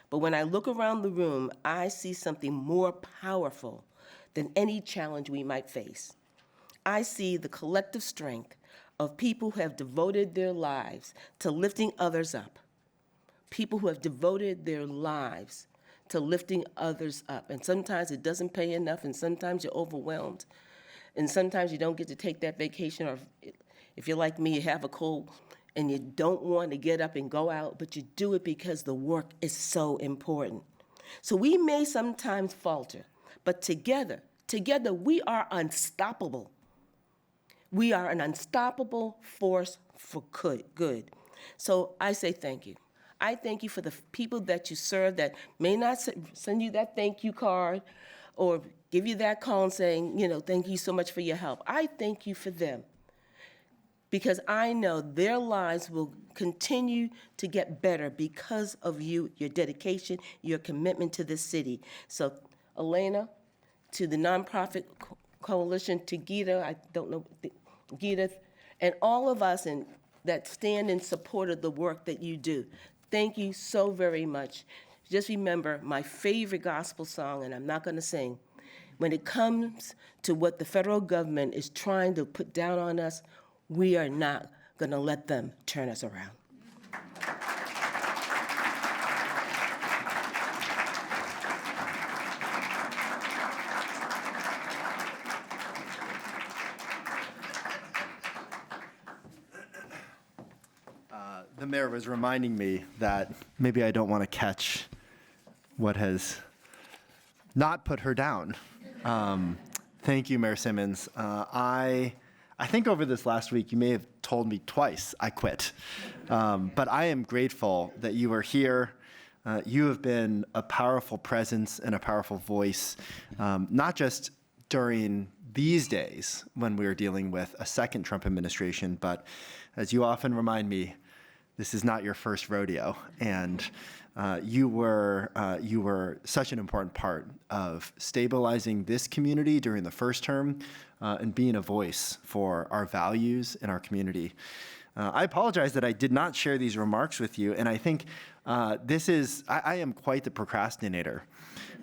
But when I look around the room, I see something more powerful than any challenge we might face. I see the collective strength of people who have devoted their lives to lifting others up. People who have devoted their lives to lifting others up. And sometimes it doesn't pay enough, and sometimes you're overwhelmed. And sometimes you don't get to take that vacation, or if you're like me, you have a cold and you don't want to get up and go out, but you do it because the work is so important. So we may sometimes falter, but together we are unstoppable. We are an unstoppable force for good. So I say thank you. I thank you for the people that you serve that may not send you that thank you card or give you that call and saying, thank you so much for your help. I thank you for them because I know their lives will continue to get better because of you, your dedication, your commitment to this city. So, Elena, to the nonprofit coalition, to Gita, Gita, and all of us that stand in support of the work that you do. Thank you so very much. Just remember my favorite gospel song, and I'm not going to sing. When it comes to what the federal government is trying to put down on us, we are not going to let them turn us around. The mayor was reminding me that maybe I don't want to catch what has not put her down. Thank you, Mayor Simmons. I think over this last week, you may have told me twice I quit. But I am grateful that you are here. You have been a powerful presence and a powerful voice, not just during these days when we are dealing with a second Trump administration, but as you often remind me, this is not your first rodeo, and you were such an important part of stabilizing this community during the first term and being a voice for our values in our community. I apologize that I did not share these remarks with you, and I think I am quite the procrastinator.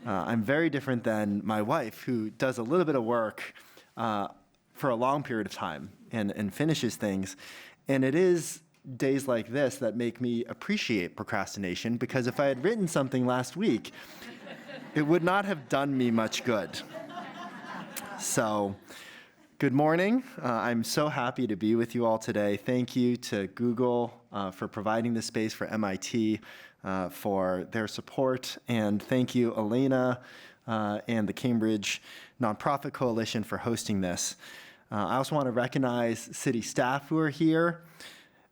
I'm very different than my wife, who does a little bit of work for a long period of time and finishes things, and it is days like this that make me appreciate procrastination, because if I had written something last week, it would not have done me much good. So, good morning. I'm so happy to be with you all today. Thank you to Google for providing this space, for MIT for their support, and thank you, Elena, and the Cambridge Nonprofit Coalition for hosting this. I also want to recognize city staff who are here.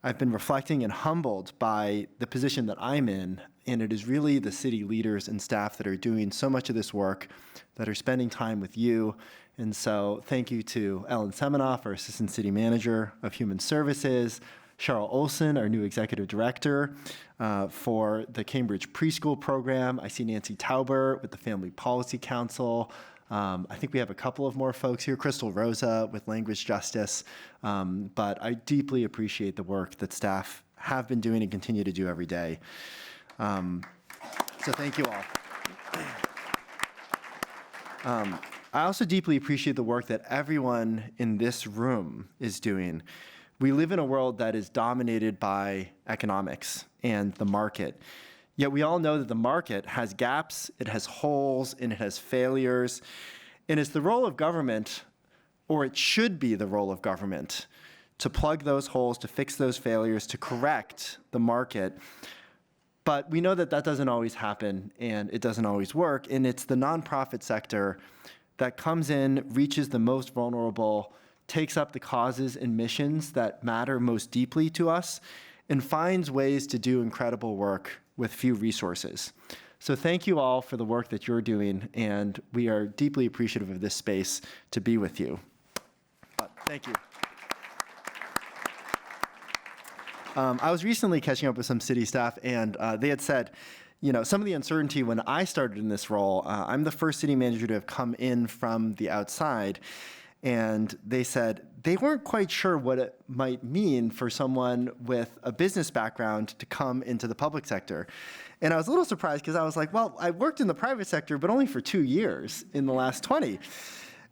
I've been reflecting and humbled by the position that I'm in, and it is really the city leaders and staff that are doing so much of this work, that are spending time with you. And so thank you to Ellen Semenoff, our Assistant City Manager of Human Services, Cheryl Olson, our new Executive Director for the Cambridge Preschool Program. I see Nancy Tauber with the Family Policy Council. I think we have a couple of more folks here, Crystal Rosa with Language Justice, but I deeply appreciate the work that staff have been doing and continue to do every day. So thank you all. I also deeply appreciate the work that everyone in this room is doing. We live in a world that is dominated by economics and the market. Yet we all know that the market has gaps, it has holes, and it has failures. And it's the role of government, or it should be the role of government, to plug those holes, to fix those failures, to correct the market. But we know that that doesn't always happen and it doesn't always work. And it's the nonprofit sector that comes in, reaches the most vulnerable, takes up the causes and missions that matter most deeply to us, and finds ways to do incredible work with few resources. So thank you all for the work that you're doing, and we are deeply appreciative of this space to be with you. Thank you. I was recently catching up with some city staff, and they had said, you know, some of the uncertainty when I started in this role, I'm the first city manager to have come in from the outside, and they said they weren't quite sure what it might mean for someone with a business background to come into the public sector. And I was a little surprised because I was like, well, I worked in the private sector, but only for 2 years in the last 20.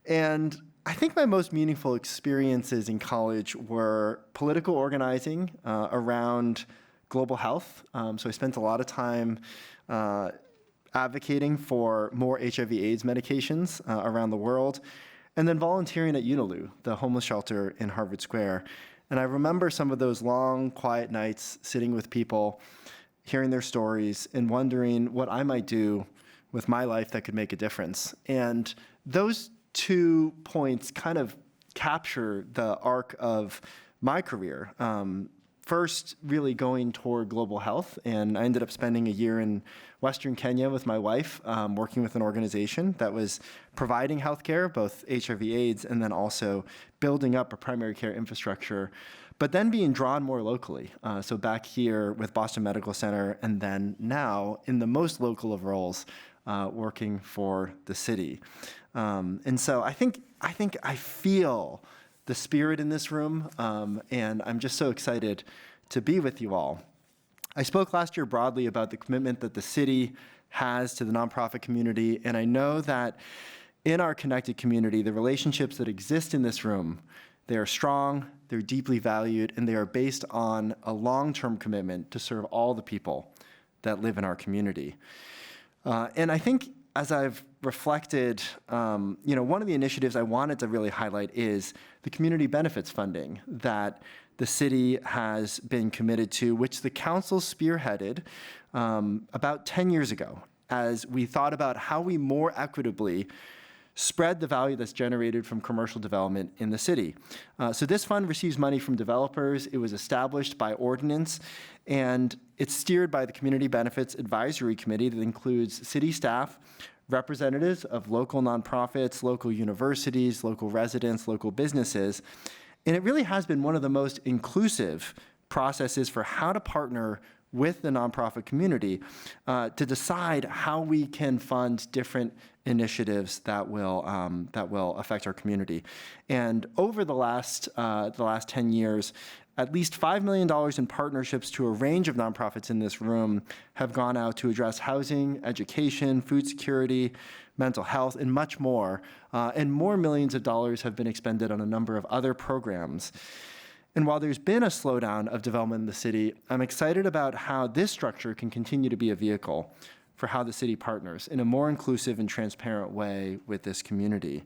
And I think my most meaningful experiences in college were political organizing around global health. So I spent a lot of time advocating for more HIV/AIDS medications around the world, and then volunteering at Unilu, the homeless shelter in Harvard Square. And I remember some of those long, quiet nights sitting with people, hearing their stories, and wondering what I might do with my life that could make a difference. And those 2 points kind of capture the arc of my career. First, really going toward global health, and I ended up spending a year in Western Kenya with my wife, working with an organization that was providing healthcare, both HIV/AIDS, and then also building up a primary care infrastructure, but then being drawn more locally. So back here with Boston Medical Center, and then now in the most local of roles, working for the city. And so I think I feel the spirit in this room, and I'm just so excited to be with you all. I spoke last year broadly about the commitment that the city has to the nonprofit community, and I know that in our connected community, the relationships that exist in this room, they are strong, they're deeply valued, and they are based on a long-term commitment to serve all the people that live in our community. And I think as I've reflected, one of the initiatives I wanted to really highlight is the community benefits funding that the city has been committed to, which the council spearheaded about 10 years ago, as we thought about how we more equitably spread the value that's generated from commercial development in the city. So this fund receives money from developers. It was established by ordinance, and it's steered by the Community Benefits Advisory Committee that includes city staff, representatives of local nonprofits, local universities, local residents, local businesses. And it really has been one of the most inclusive processes for how to partner with the nonprofit community to decide how we can fund different initiatives that will affect our community. And over the last 10 years, at least $5 million in partnerships to a range of nonprofits in this room have gone out to address housing, education, food security, mental health, and much more. And more millions of dollars have been expended on a number of other programs. And while there's been a slowdown of development in the city, I'm excited about how this structure can continue to be a vehicle for how the city partners in a more inclusive and transparent way with this community.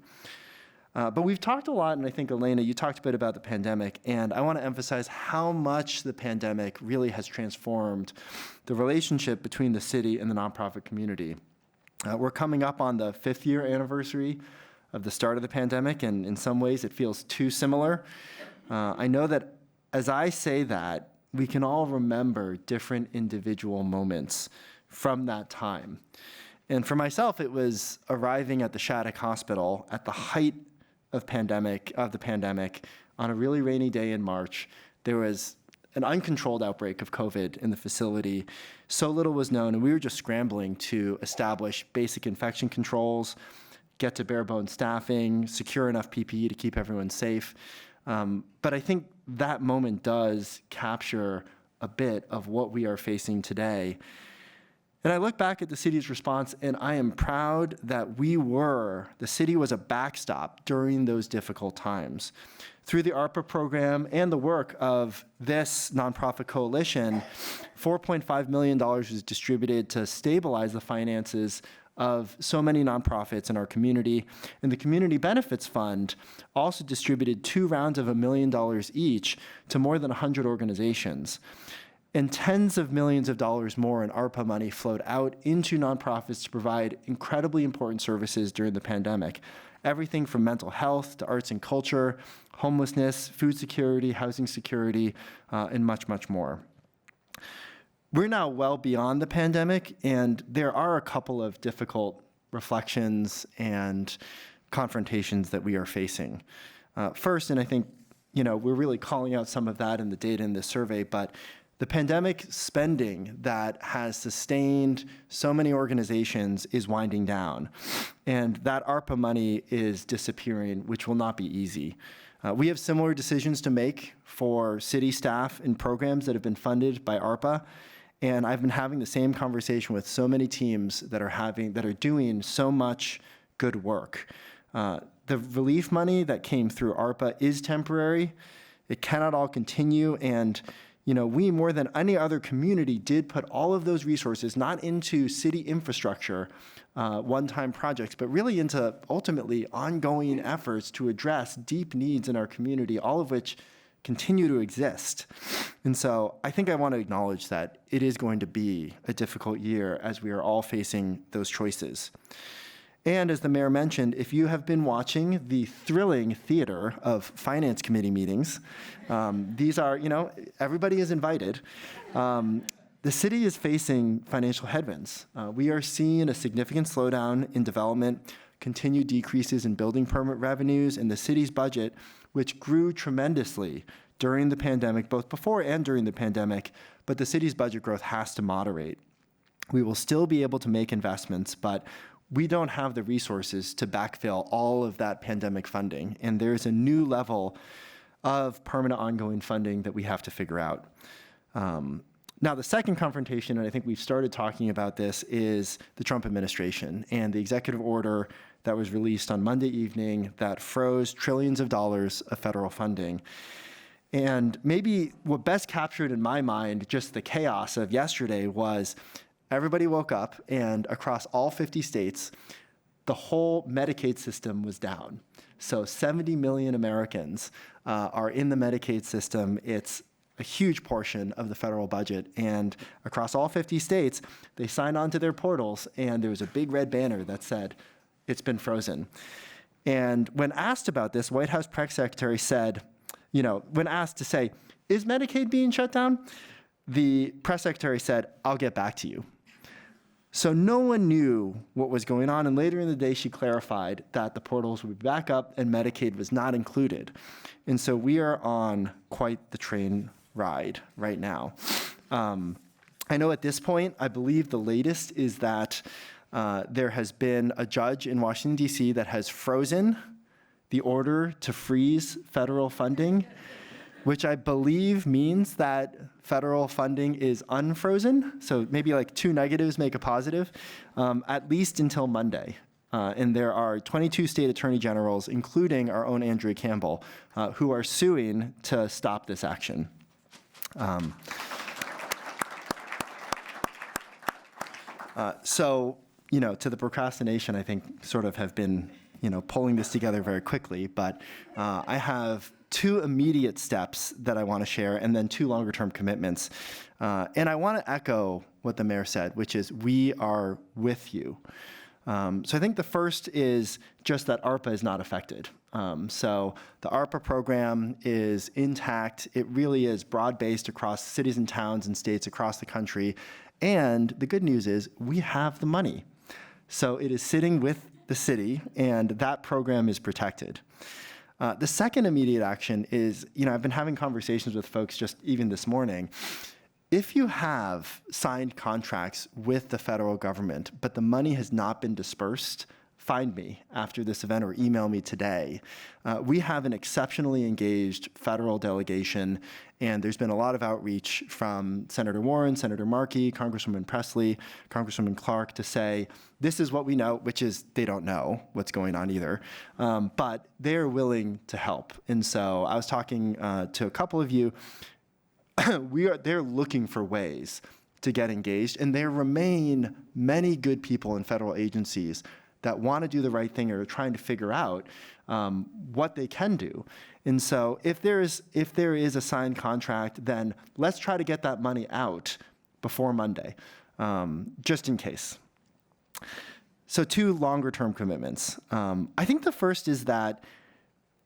But we've talked a lot, and I think, Elena, you talked a bit about the pandemic, and I want to emphasize how much the pandemic really has transformed the relationship between the city and the nonprofit community. We're coming up on the 5th year anniversary of the start of the pandemic, and in some ways it feels too similar. I know that as I say that, we can all remember different individual moments from that time. And for myself, it was arriving at the Shattuck Hospital at the height of the pandemic on a really rainy day in March. There was an uncontrolled outbreak of COVID in the facility. So little was known, and we were just scrambling to establish basic infection controls, get to bare bones staffing, secure enough PPE to keep everyone safe. But I think that moment does capture a bit of what we are facing today. And I look back at the city's response, and I am proud that the city was a backstop during those difficult times. Through the ARPA program and the work of this nonprofit coalition, $4.5 million was distributed to stabilize the finances of so many nonprofits in our community. And the Community Benefits Fund also distributed 2 rounds of $1 million each to more than 100 organizations. And tens of millions of dollars more in ARPA money flowed out into nonprofits to provide incredibly important services during the pandemic. Everything from mental health to arts and culture, homelessness, food security, housing security, and much, much more. We're now well beyond the pandemic, and there are a couple of difficult reflections and confrontations that we are facing. First, and I think we're really calling out some of that in the data in this survey, but the pandemic spending that has sustained so many organizations is winding down, and that ARPA money is disappearing, which will not be easy. We have similar decisions to make for city staff and programs that have been funded by ARPA, and I've been having the same conversation with so many teams that are doing so much good work. The relief money that came through ARPA is temporary. It cannot all continue, and we, more than any other community, did put all of those resources not into city infrastructure, one-time projects, but really into ultimately ongoing efforts to address deep needs in our community, all of which continue to exist. And so I think I want to acknowledge that it is going to be a difficult year as we are all facing those choices. And as the mayor mentioned, if you have been watching the thrilling theater of finance committee meetings, these are, everybody is invited. The city is facing financial headwinds. We are seeing a significant slowdown in development, continued decreases in building permit revenues, and the city's budget, which grew tremendously during the pandemic, both before and during the pandemic, but the city's budget growth has to moderate. We will still be able to make investments, but we don't have the resources to backfill all of that pandemic funding, and there's a new level of permanent ongoing funding that we have to figure out. Now, the second confrontation, and I think we've started talking about this, is the Trump administration and the executive order that was released on Monday evening that froze trillions of dollars of federal funding. And maybe what best captured in my mind just the chaos of yesterday was everybody woke up, and across all 50 states, the whole Medicaid system was down. So 70 million Americans are in the Medicaid system. It's a huge portion of the federal budget. And across all 50 states, they signed on to their portals, and there was a big red banner that said, "It's been frozen." And when asked about this, White House press secretary said, when asked to say, "Is Medicaid being shut down?" the press secretary said, "I'll get back to you." So no one knew what was going on, and later in the day she clarified that the portals would be back up and Medicaid was not included. And so we are on quite the train ride right now. I know at this point, I believe the latest is that there has been a judge in Washington, D.C. that has frozen the order to freeze federal funding, which I believe means that federal funding is unfrozen. So maybe like two negatives make a positive, at least until Monday. And there are 22 state attorney generals, including our own Andrea Campbell, who are suing to stop this action. So, to the procrastination, I think sort of have been, pulling this together very quickly, but I have two immediate steps that I want to share and then two longer term commitments. And I want to echo what the mayor said, which is we are with you. So I think the first is just that ARPA is not affected. So the ARPA program is intact. It really is broad-based across cities and towns and states across the country. And the good news is we have the money. So it is sitting with the city, and that program is protected. The second immediate action is, I've been having conversations with folks just even this morning. If you have signed contracts with the federal government, but the money has not been dispersed, find me after this event or email me today. We have an exceptionally engaged federal delegation, and there's been a lot of outreach from Senator Warren, Senator Markey, Congresswoman Presley, Congresswoman Clark to say, this is what we know, which is they don't know what's going on either, but they're willing to help. And so I was talking to a couple of you. They're looking for ways to get engaged, and there remain many good people in federal agencies that want to do the right thing or are trying to figure out what they can do. And so if there is a signed contract, then let's try to get that money out before Monday, just in case. So 2 longer-term commitments. I think the first is that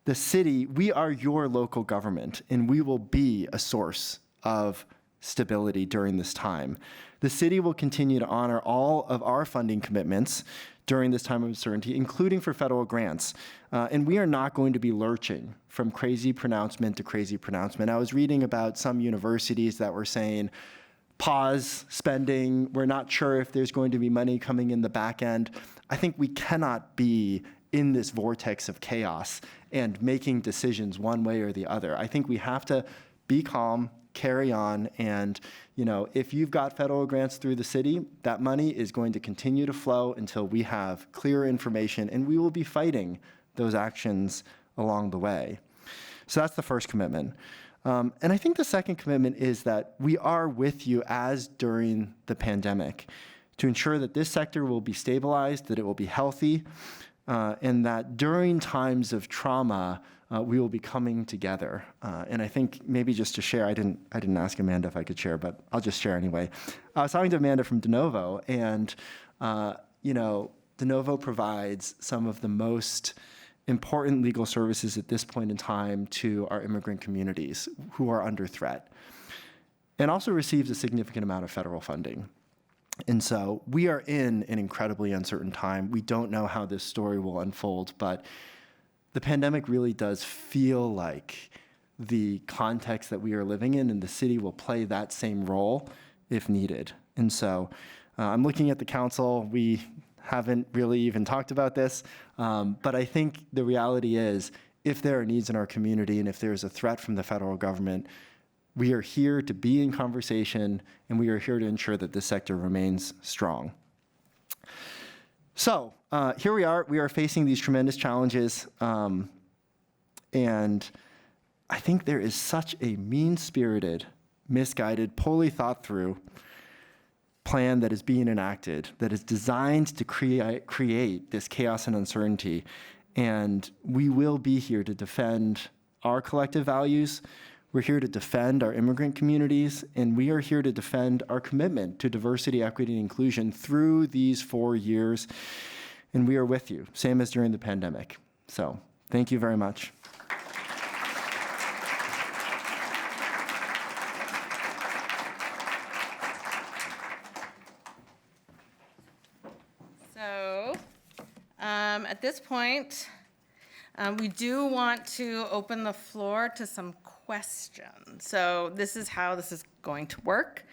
the city, we are your local government, and we will be a source of stability during this time. The city will continue to honor all of our funding commitments during this time of uncertainty, including for federal grants. And we are not going to be lurching from crazy pronouncement to crazy pronouncement. I was reading about some universities that were saying, pause spending, we're not sure if there's going to be money coming in the back end. I think we cannot be in this vortex of chaos and making decisions one way or the other. I think we have to be calm, carry on, and if you've got federal grants through the city, that money is going to continue to flow until we have clear information, and we will be fighting those actions along the way. So that's the first commitment. And I think the second commitment is that we are with you as during the pandemic to ensure that this sector will be stabilized, that it will be healthy, and that during times of trauma, we will be coming together. And I think maybe just to share, I didn't ask Amanda if I could share, but I'll just share anyway. I was talking to Amanda from De Novo, and De Novo provides some of the most important legal services at this point in time to our immigrant communities who are under threat, and also receives a significant amount of federal funding. And so we are in an incredibly uncertain time. We don't know how this story will unfold, but the pandemic really does feel like the context that we are living in, and the city will play that same role if needed. And so I'm looking at the council. We haven't really even talked about this, but I think the reality is, if there are needs in our community and if there's a threat from the federal government, we are here to be in conversation, and we are here to ensure that this sector remains strong. So here we are facing these tremendous challenges, and I think there is such a mean-spirited, misguided, poorly thought through plan that is being enacted that is designed to create this chaos and uncertainty. And we will be here to defend our collective values. We're here to defend our immigrant communities, and we are here to defend our commitment to diversity, equity, and inclusion through these 4 years. And we are with you, same as during the pandemic. So thank you very much. So at this point, we do want to open the floor to some questions. So this is how this is going to work.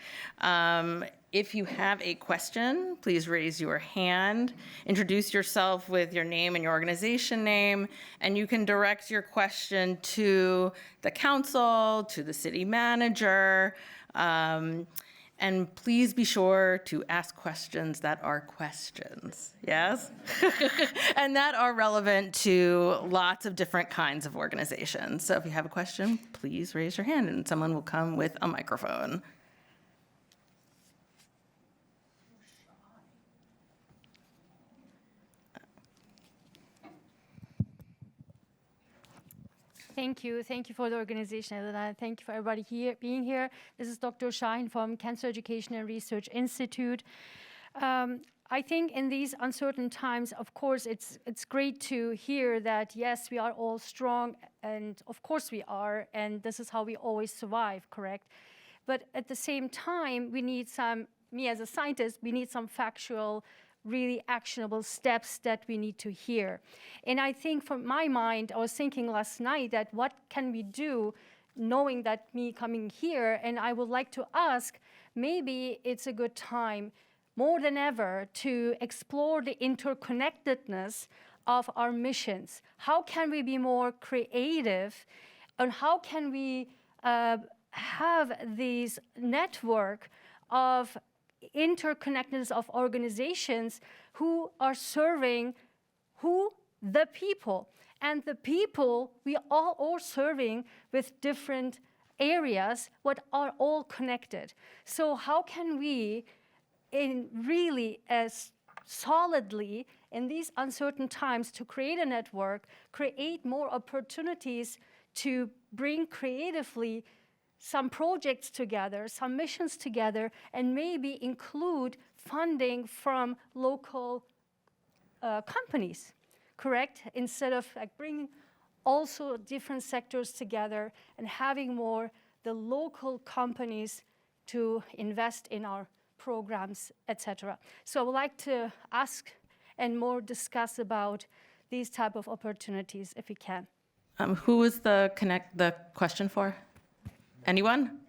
If you have a question, please raise your hand, introduce yourself with your name and your organization name, and you can direct your question to the council, to the city manager, and please be sure to ask questions that are questions, yes? And that are relevant to lots of different kinds of organizations. So if you have a question, please raise your hand and someone will come with a microphone. Thank you. Thank you for the organization, and thank you for everybody here being here. This is Dr. Shahin from Cancer Education and Research Institute. I think in these uncertain times, of course, it's great to hear that, yes, we are all strong, and of course we are, and this is how we always survive, correct? But at the same time, we need me as a scientist, we need some factual, really actionable steps that we need to hear. And I think from my mind, I was thinking last night that what can we do knowing that me coming here, and I would like to ask, maybe it's a good time more than ever to explore the interconnectedness of our missions. How can we be more creative, and how can we have this network of interconnectedness of organizations who are serving the people, and the people we all are serving with different areas but are all connected. So how can we really solidly in these uncertain times to create a network, create more opportunities to bring creatively some projects together, some missions together, and maybe include funding from local companies, correct? Instead of like bringing also different sectors together and having more the local companies to invest in our programs, etc. So I would like to ask and more discuss about these type of opportunities if we can. Who is the question for? Anyone?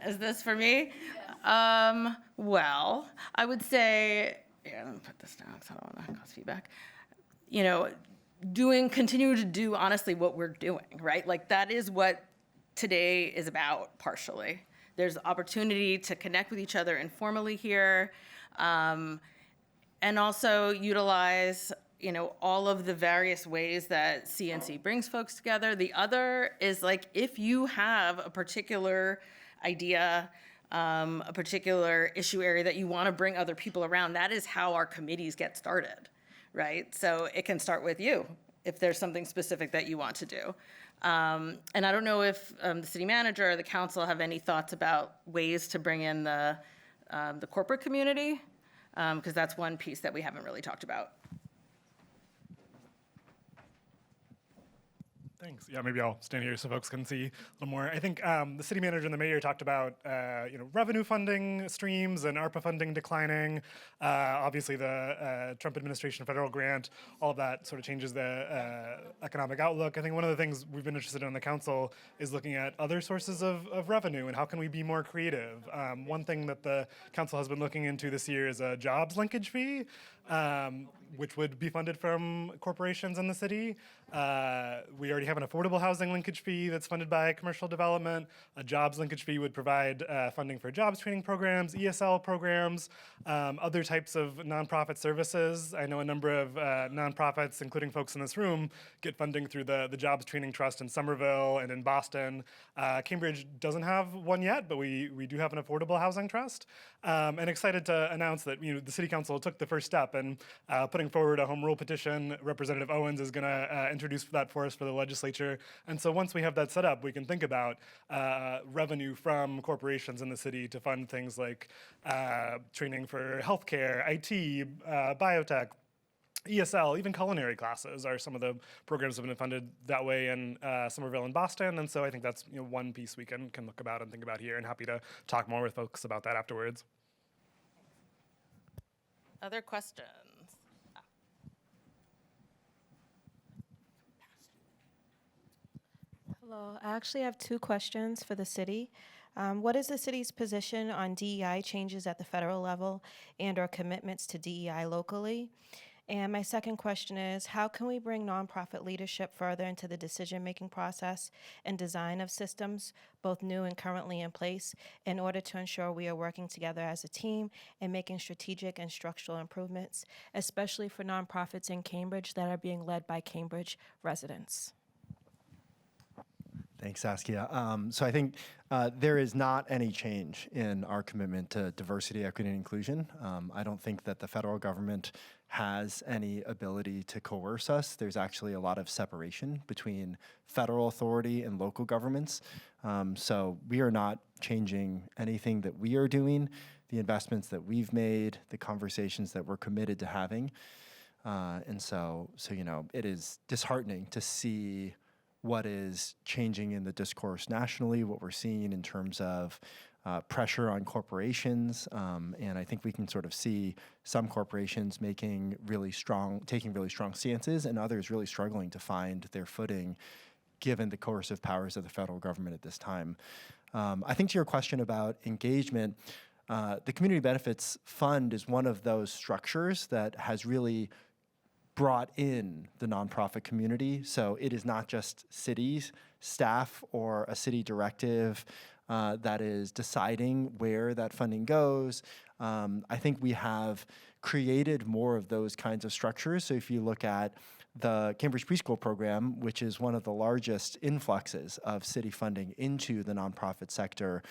Is this for me? Well, I would say, yeah, let me put this down because I don't want to cause feedback. You know, continue to do honestly what we're doing, right? Like that is what today is about partially. There's opportunity to connect with each other informally here, and also utilize, you know, all of the various ways that CNC brings folks together. The other is like, if you have a particular idea, a particular issue area that you want to bring other people around, that is how our committees get started, right? So it can start with you if there's something specific that you want to do. And I don't know if the city manager or the council have any thoughts about ways to bring in the corporate community, because that's one piece that we haven't really talked about. Thanks. Yeah, maybe I'll stand here so folks can see a little more. I think the city manager and the mayor talked about revenue funding streams and ARPA funding declining. Obviously, the Trump administration federal grant, all of that sort of changes the economic outlook. I think one of the things we've been interested in on the council is looking at other sources of revenue and how can we be more creative. One thing that the council has been looking into this year is a jobs linkage fee, which would be funded from corporations in the city. We already have an affordable housing linkage fee that's funded by commercial development. A jobs linkage fee would provide funding for jobs training programs, ESL programs, other types of nonprofit services. I know a number of nonprofits, including folks in this room, get funding through the Jobs Training Trust in Somerville and in Boston. Cambridge doesn't have one yet, but we do have an affordable housing trust. And excited to announce that the City Council took the first step in putting forward a home rule petition. Representative Owens is going to introduce that for us for the legislature. And so once we have that set up, we can think about revenue from corporations in the city to fund things like training for healthcare, IT, biotech, ESL, even culinary classes are some of the programs that have been funded that way in Somerville and Boston. And so I think that's one piece we can look about and think about here, and happy to talk more with folks about that afterwards. Other questions? Hello, I actually have two questions for the city. What is the city's position on DEI changes at the federal level and/or commitments to DEI locally? And my second question is, how can we bring nonprofit leadership further into the decision-making process and design of systems, both new and currently in place, in order to ensure we are working together as a team and making strategic and structural improvements, especially for nonprofits in Cambridge that are being led by Cambridge residents? Thanks, Saskia. So I think there is not any change in our commitment to diversity, equity, and inclusion. I don't think that the federal government has any ability to coerce us. There's actually a lot of separation between federal authority and local governments. So we are not changing anything that we are doing, the investments that we've made, the conversations that we're committed to having. And so it is disheartening to see what is changing in the discourse nationally, what we're seeing in terms of pressure on corporations. And I think we can sort of see some corporations taking really strong stances, and others really struggling to find their footing given the coercive powers of the federal government at this time. I think to your question about engagement, the Community Benefits Fund is one of those structures that has really brought in the nonprofit community. So it is not just cities, staff, or a city directive that is deciding where that funding goes. I think we have created more of those kinds of structures. So if you look at the Cambridge Preschool Program, which is one of the largest influxes of city funding into the nonprofit sector,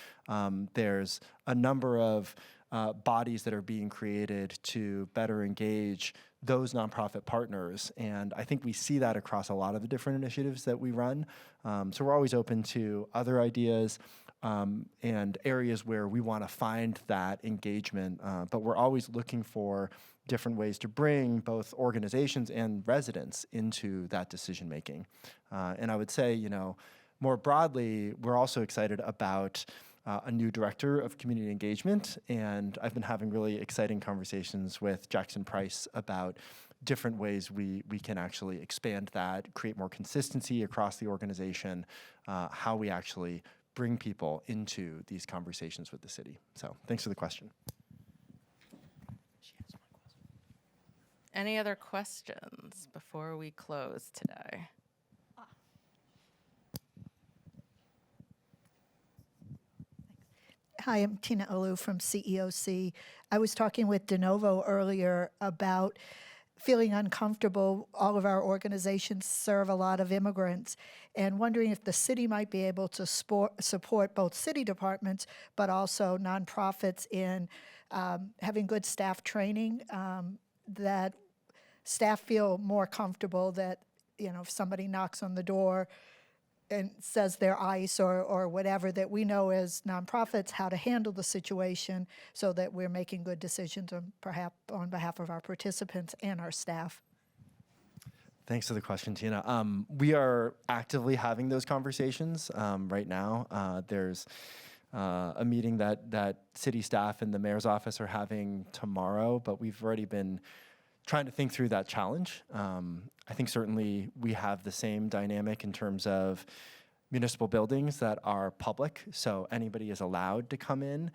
there's a number of bodies that are being created to better engage those nonprofit partners. And I think we see that across a lot of the different initiatives that we run. So we're always open to other ideas and areas where we want to find that engagement. But we're always looking for different ways to bring both organizations and residents into that decision making. And I would say, you know, more broadly, we're also excited about a new director of community engagement, and I've been having really exciting conversations with Jackson Price about different ways we can actually expand that, create more consistency across the organization, how we actually bring people into these conversations with the city. So thanks for the question. Any other questions before we close today? Hi, I'm Tina Olu from CEOC. I was talking with DeNovo earlier about feeling uncomfortable. All of our organizations serve a lot of immigrants, and wondering if the city might be able to support both city departments, but also nonprofits in having good staff training, that staff feel more comfortable that, you know, if somebody knocks on the door and says they're ICE or whatever, that we know as nonprofits how to handle the situation so that we're making good decisions perhaps on behalf of our participants and our staff. Thanks for the question, Tina. We are actively having those conversations right now. There's a meeting that city staff and the mayor's office are having tomorrow, but we've already been trying to think through that challenge. I think certainly we have the same dynamic in terms of municipal buildings that are public, so anybody is allowed to come in.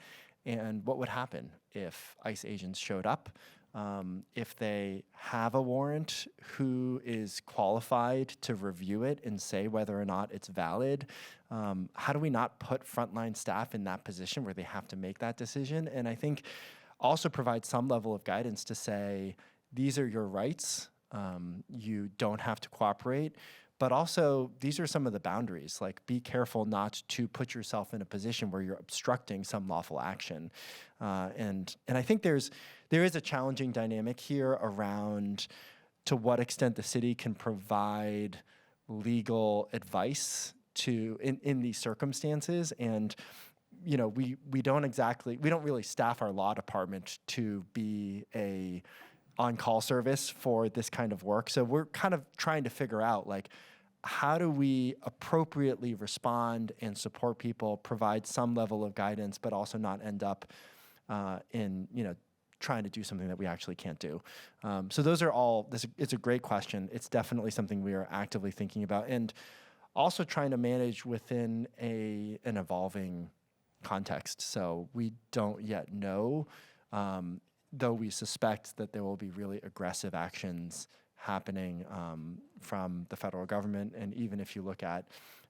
And what would happen if ICE agents showed up? If they have a warrant, who is qualified to review it and say whether or not it's valid? How do we not put frontline staff in that position where they have to make that decision? And I think also provide some level of guidance to say, these are your rights. You don't have to cooperate, but also these are some of the boundaries. Like, be careful not to put yourself in a position where you're obstructing some lawful action. And I think there is a challenging dynamic here around to what extent the city can provide legal advice in these circumstances. And you know, we don't really staff our law department to be a on-call service for this kind of work. So we're kind of trying to figure out, like, how do we appropriately respond and support people, provide some level of guidance, but also not end up in, you know, trying to do something that we actually can't do. So those are all, it's a great question. It's definitely something we are actively thinking about, and also trying to manage within an evolving context. So we don't yet know, though we suspect that there will be really aggressive actions happening from the federal government. And even if you look at,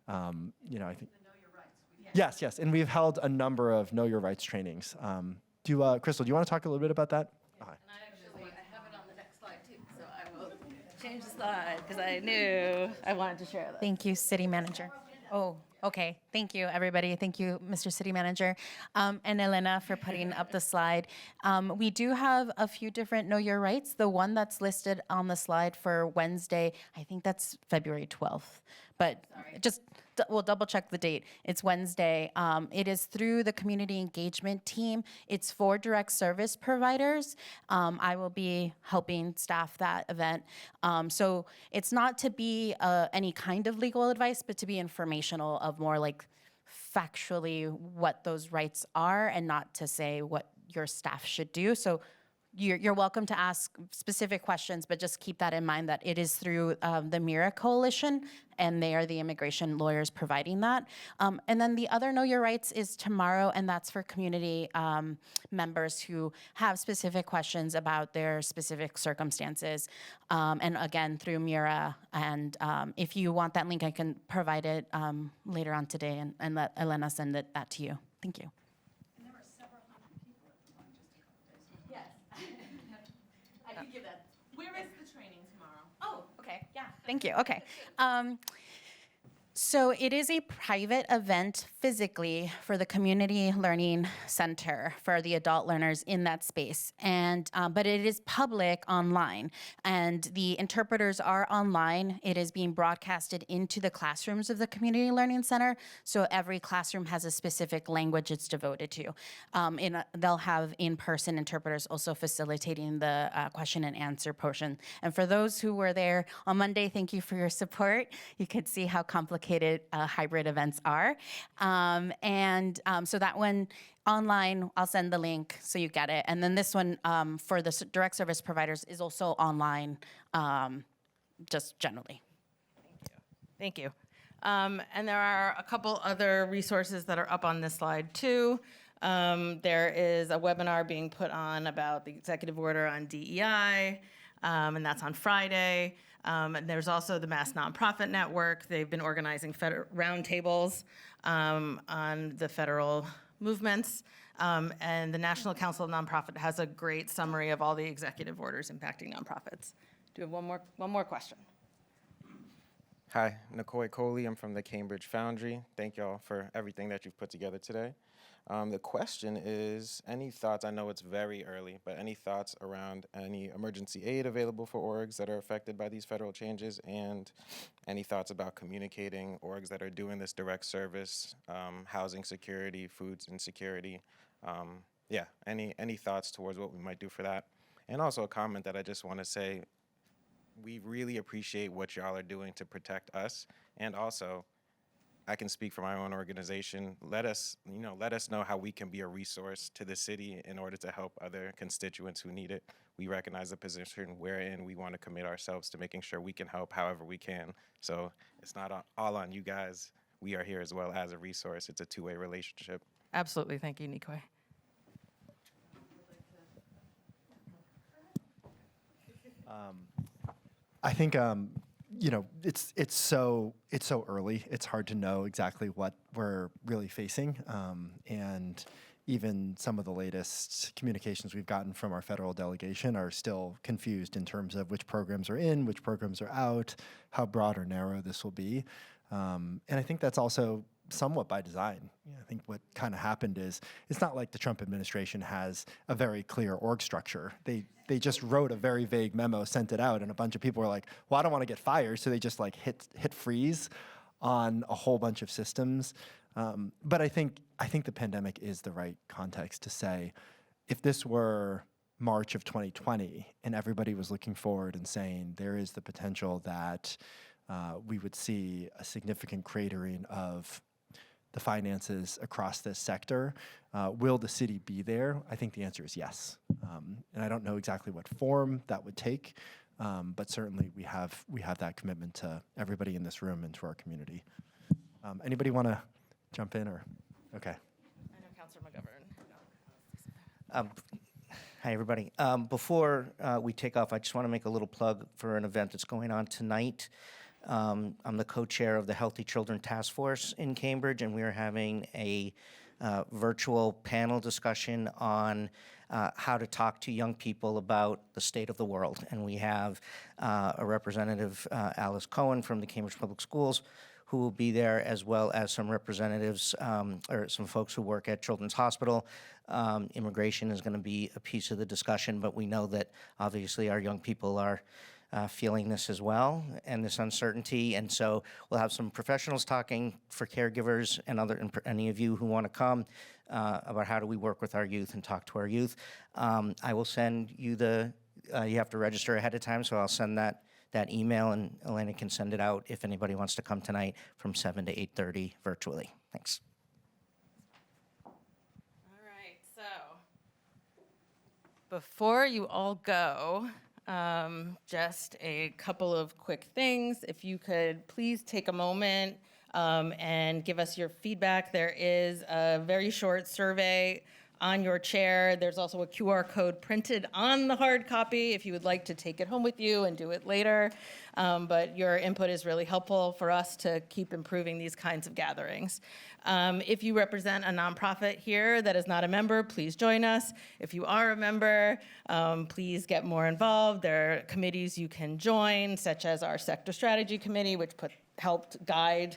you know, I think— the Know Your Rights. Yes, and we've held a number of Know Your Rights trainings. Crystal, do you want to talk a little bit about that? Yeah, and I have it on the next slide too, so I will change the slide because I knew I wanted to share that. Thank you, City Manager. Oh, okay. Thank you, everybody. Thank you, Mr. City Manager, and Elena for putting up the slide. We do have a few different Know Your Rights. The one that's listed on the slide for Wednesday, I think that's February 12th. But we'll double check the date. It's Wednesday. It is through the community engagement team. It's for direct service providers. I will be helping staff that event. So it's not to be any kind of legal advice, but to be informational of more like factually what those rights are, and not to say what your staff should do. So you're welcome to ask specific questions, but just keep that in mind that it is through the MIRA Coalition, and they are the immigration lawyers providing that. And then the other Know Your Rights is tomorrow, and that's for community members who have specific questions about their specific circumstances. And again, through MIRA. And if you want that link, I can provide it later on today and let Elena send that to you. Thank you. I could give that. Where is the training tomorrow? Oh, okay. Thank you. Okay. So it is a private event physically for the Community Learning Center for the adult learners in that space, and but it is public online, and the interpreters are online. It is being broadcasted into the classrooms of the Community Learning Center, so every classroom has a specific language it's devoted to. They'll have in-person interpreters also facilitating the question and answer portion. And for those who were there on Monday, thank you for your support. You could see how complicated hybrid events are. So that one online, I'll send the link so you get it. And then this one for the direct service providers is also online, just generally. Thank you. And there are a couple other resources that are up on this slide too. There is a webinar being put on about the executive order on DEI, and that's on Friday. And there's also the Mass Nonprofit Network. They've been organizing roundtables on the federal movements. And the National Council of Nonprofit has a great summary of all the executive orders impacting nonprofits. Do you have one more question? Hi, Nikoi Coley. I'm from the Cambridge Foundry. Thank y'all for everything that you've put together today. The question is, any thoughts, I know it's very early, but any thoughts around any emergency aid available for orgs that are affected by these federal changes, and any thoughts about communicating orgs that are doing this direct service, housing security, foods insecurity? Any thoughts towards what we might do for that? And also a comment that I just want to say, we really appreciate what y'all are doing to protect us, and also I can speak for my own organization. Let us know how we can be a resource to the city in order to help other constituents who need it. We recognize the position we're in. We want to commit ourselves to making sure we can help however we can. So it's not all on you guys. We are here as well as a resource. It's a two-way relationship. Absolutely. Thank you, Nikoi. I think it's so early. It's hard to know exactly what we're really facing, and even some of the latest communications we've gotten from our federal delegation are still confused in terms of which programs are in, which programs are out, how broad or narrow this will be, and I think that's also somewhat by design. I think what kind of happened is it's not like the Trump administration has a very clear org structure. They just wrote a very vague memo, sent it out, and a bunch of people were like, well, I don't want to get fired, so they just like hit freeze on a whole bunch of systems. But I think the pandemic is the right context to say, if this were March of 2020 and everybody was looking forward and saying there is the potential that we would see a significant cratering of the finances across this sector, will the city be there? I think the answer is yes. And I don't know exactly what form that would take, but certainly we have that commitment to everybody in this room and to our community. Anybody want to jump in or? Okay. I know Councilor McGovern. Hi, everybody. Before we take off, I just want to make a little plug for an event that's going on tonight. I'm the co-chair of the Healthy Children Task Force in Cambridge, and we are having a virtual panel discussion on how to talk to young people about the state of the world. And we have a representative, Alice Cohen from the Cambridge Public Schools, who will be there, as well as some representatives or some folks who work at Children's Hospital. Immigration is going to be a piece of the discussion, but we know that obviously our young people are feeling this as well, and this uncertainty. And so we'll have some professionals talking for caregivers and any of you who want to come about how do we work with our youth and talk to our youth. I will send you you have to register ahead of time, so I'll send that email, and Elena can send it out if anybody wants to come tonight from 7 to 8:30 virtually. Thanks. All right, so before you all go, just a couple of quick things. If you could please take a moment and give us your feedback. There is a very short survey on your chair. There's also a QR code printed on the hard copy if you would like to take it home with you and do it later. But your input is really helpful for us to keep improving these kinds of gatherings. If you represent a nonprofit here that is not a member, please join us. If you are a member, please get more involved. There are committees you can join, such as our Sector Strategy Committee, which helped guide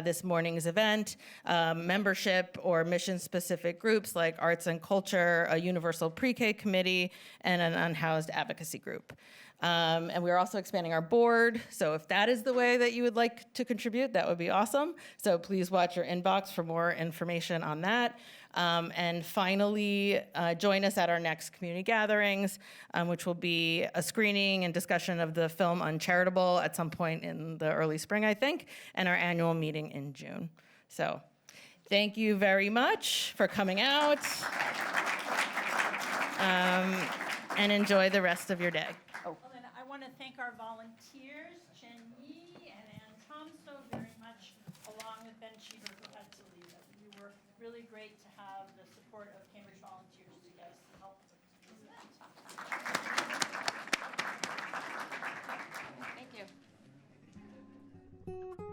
this morning's event, membership or mission-specific groups like Arts and Culture, a Universal Pre-K Committee, and an Unhoused Advocacy Group. And we're also expanding our board, so if that is the way that you would like to contribute, that would be awesome. So please watch your inbox for more information on that. And finally, join us at our next community gatherings, which will be a screening and discussion of the film Uncharitable at some point in the early spring, I think, and our annual meeting in June. So thank you very much for coming out, and enjoy the rest of your day. Well, then I want to thank our volunteers, Chen Yi and Ann Tromso, very much, along with Ben Cheever, who had to leave us. You were really great to have the support of Cambridge volunteers to get us help with this event. Thank you.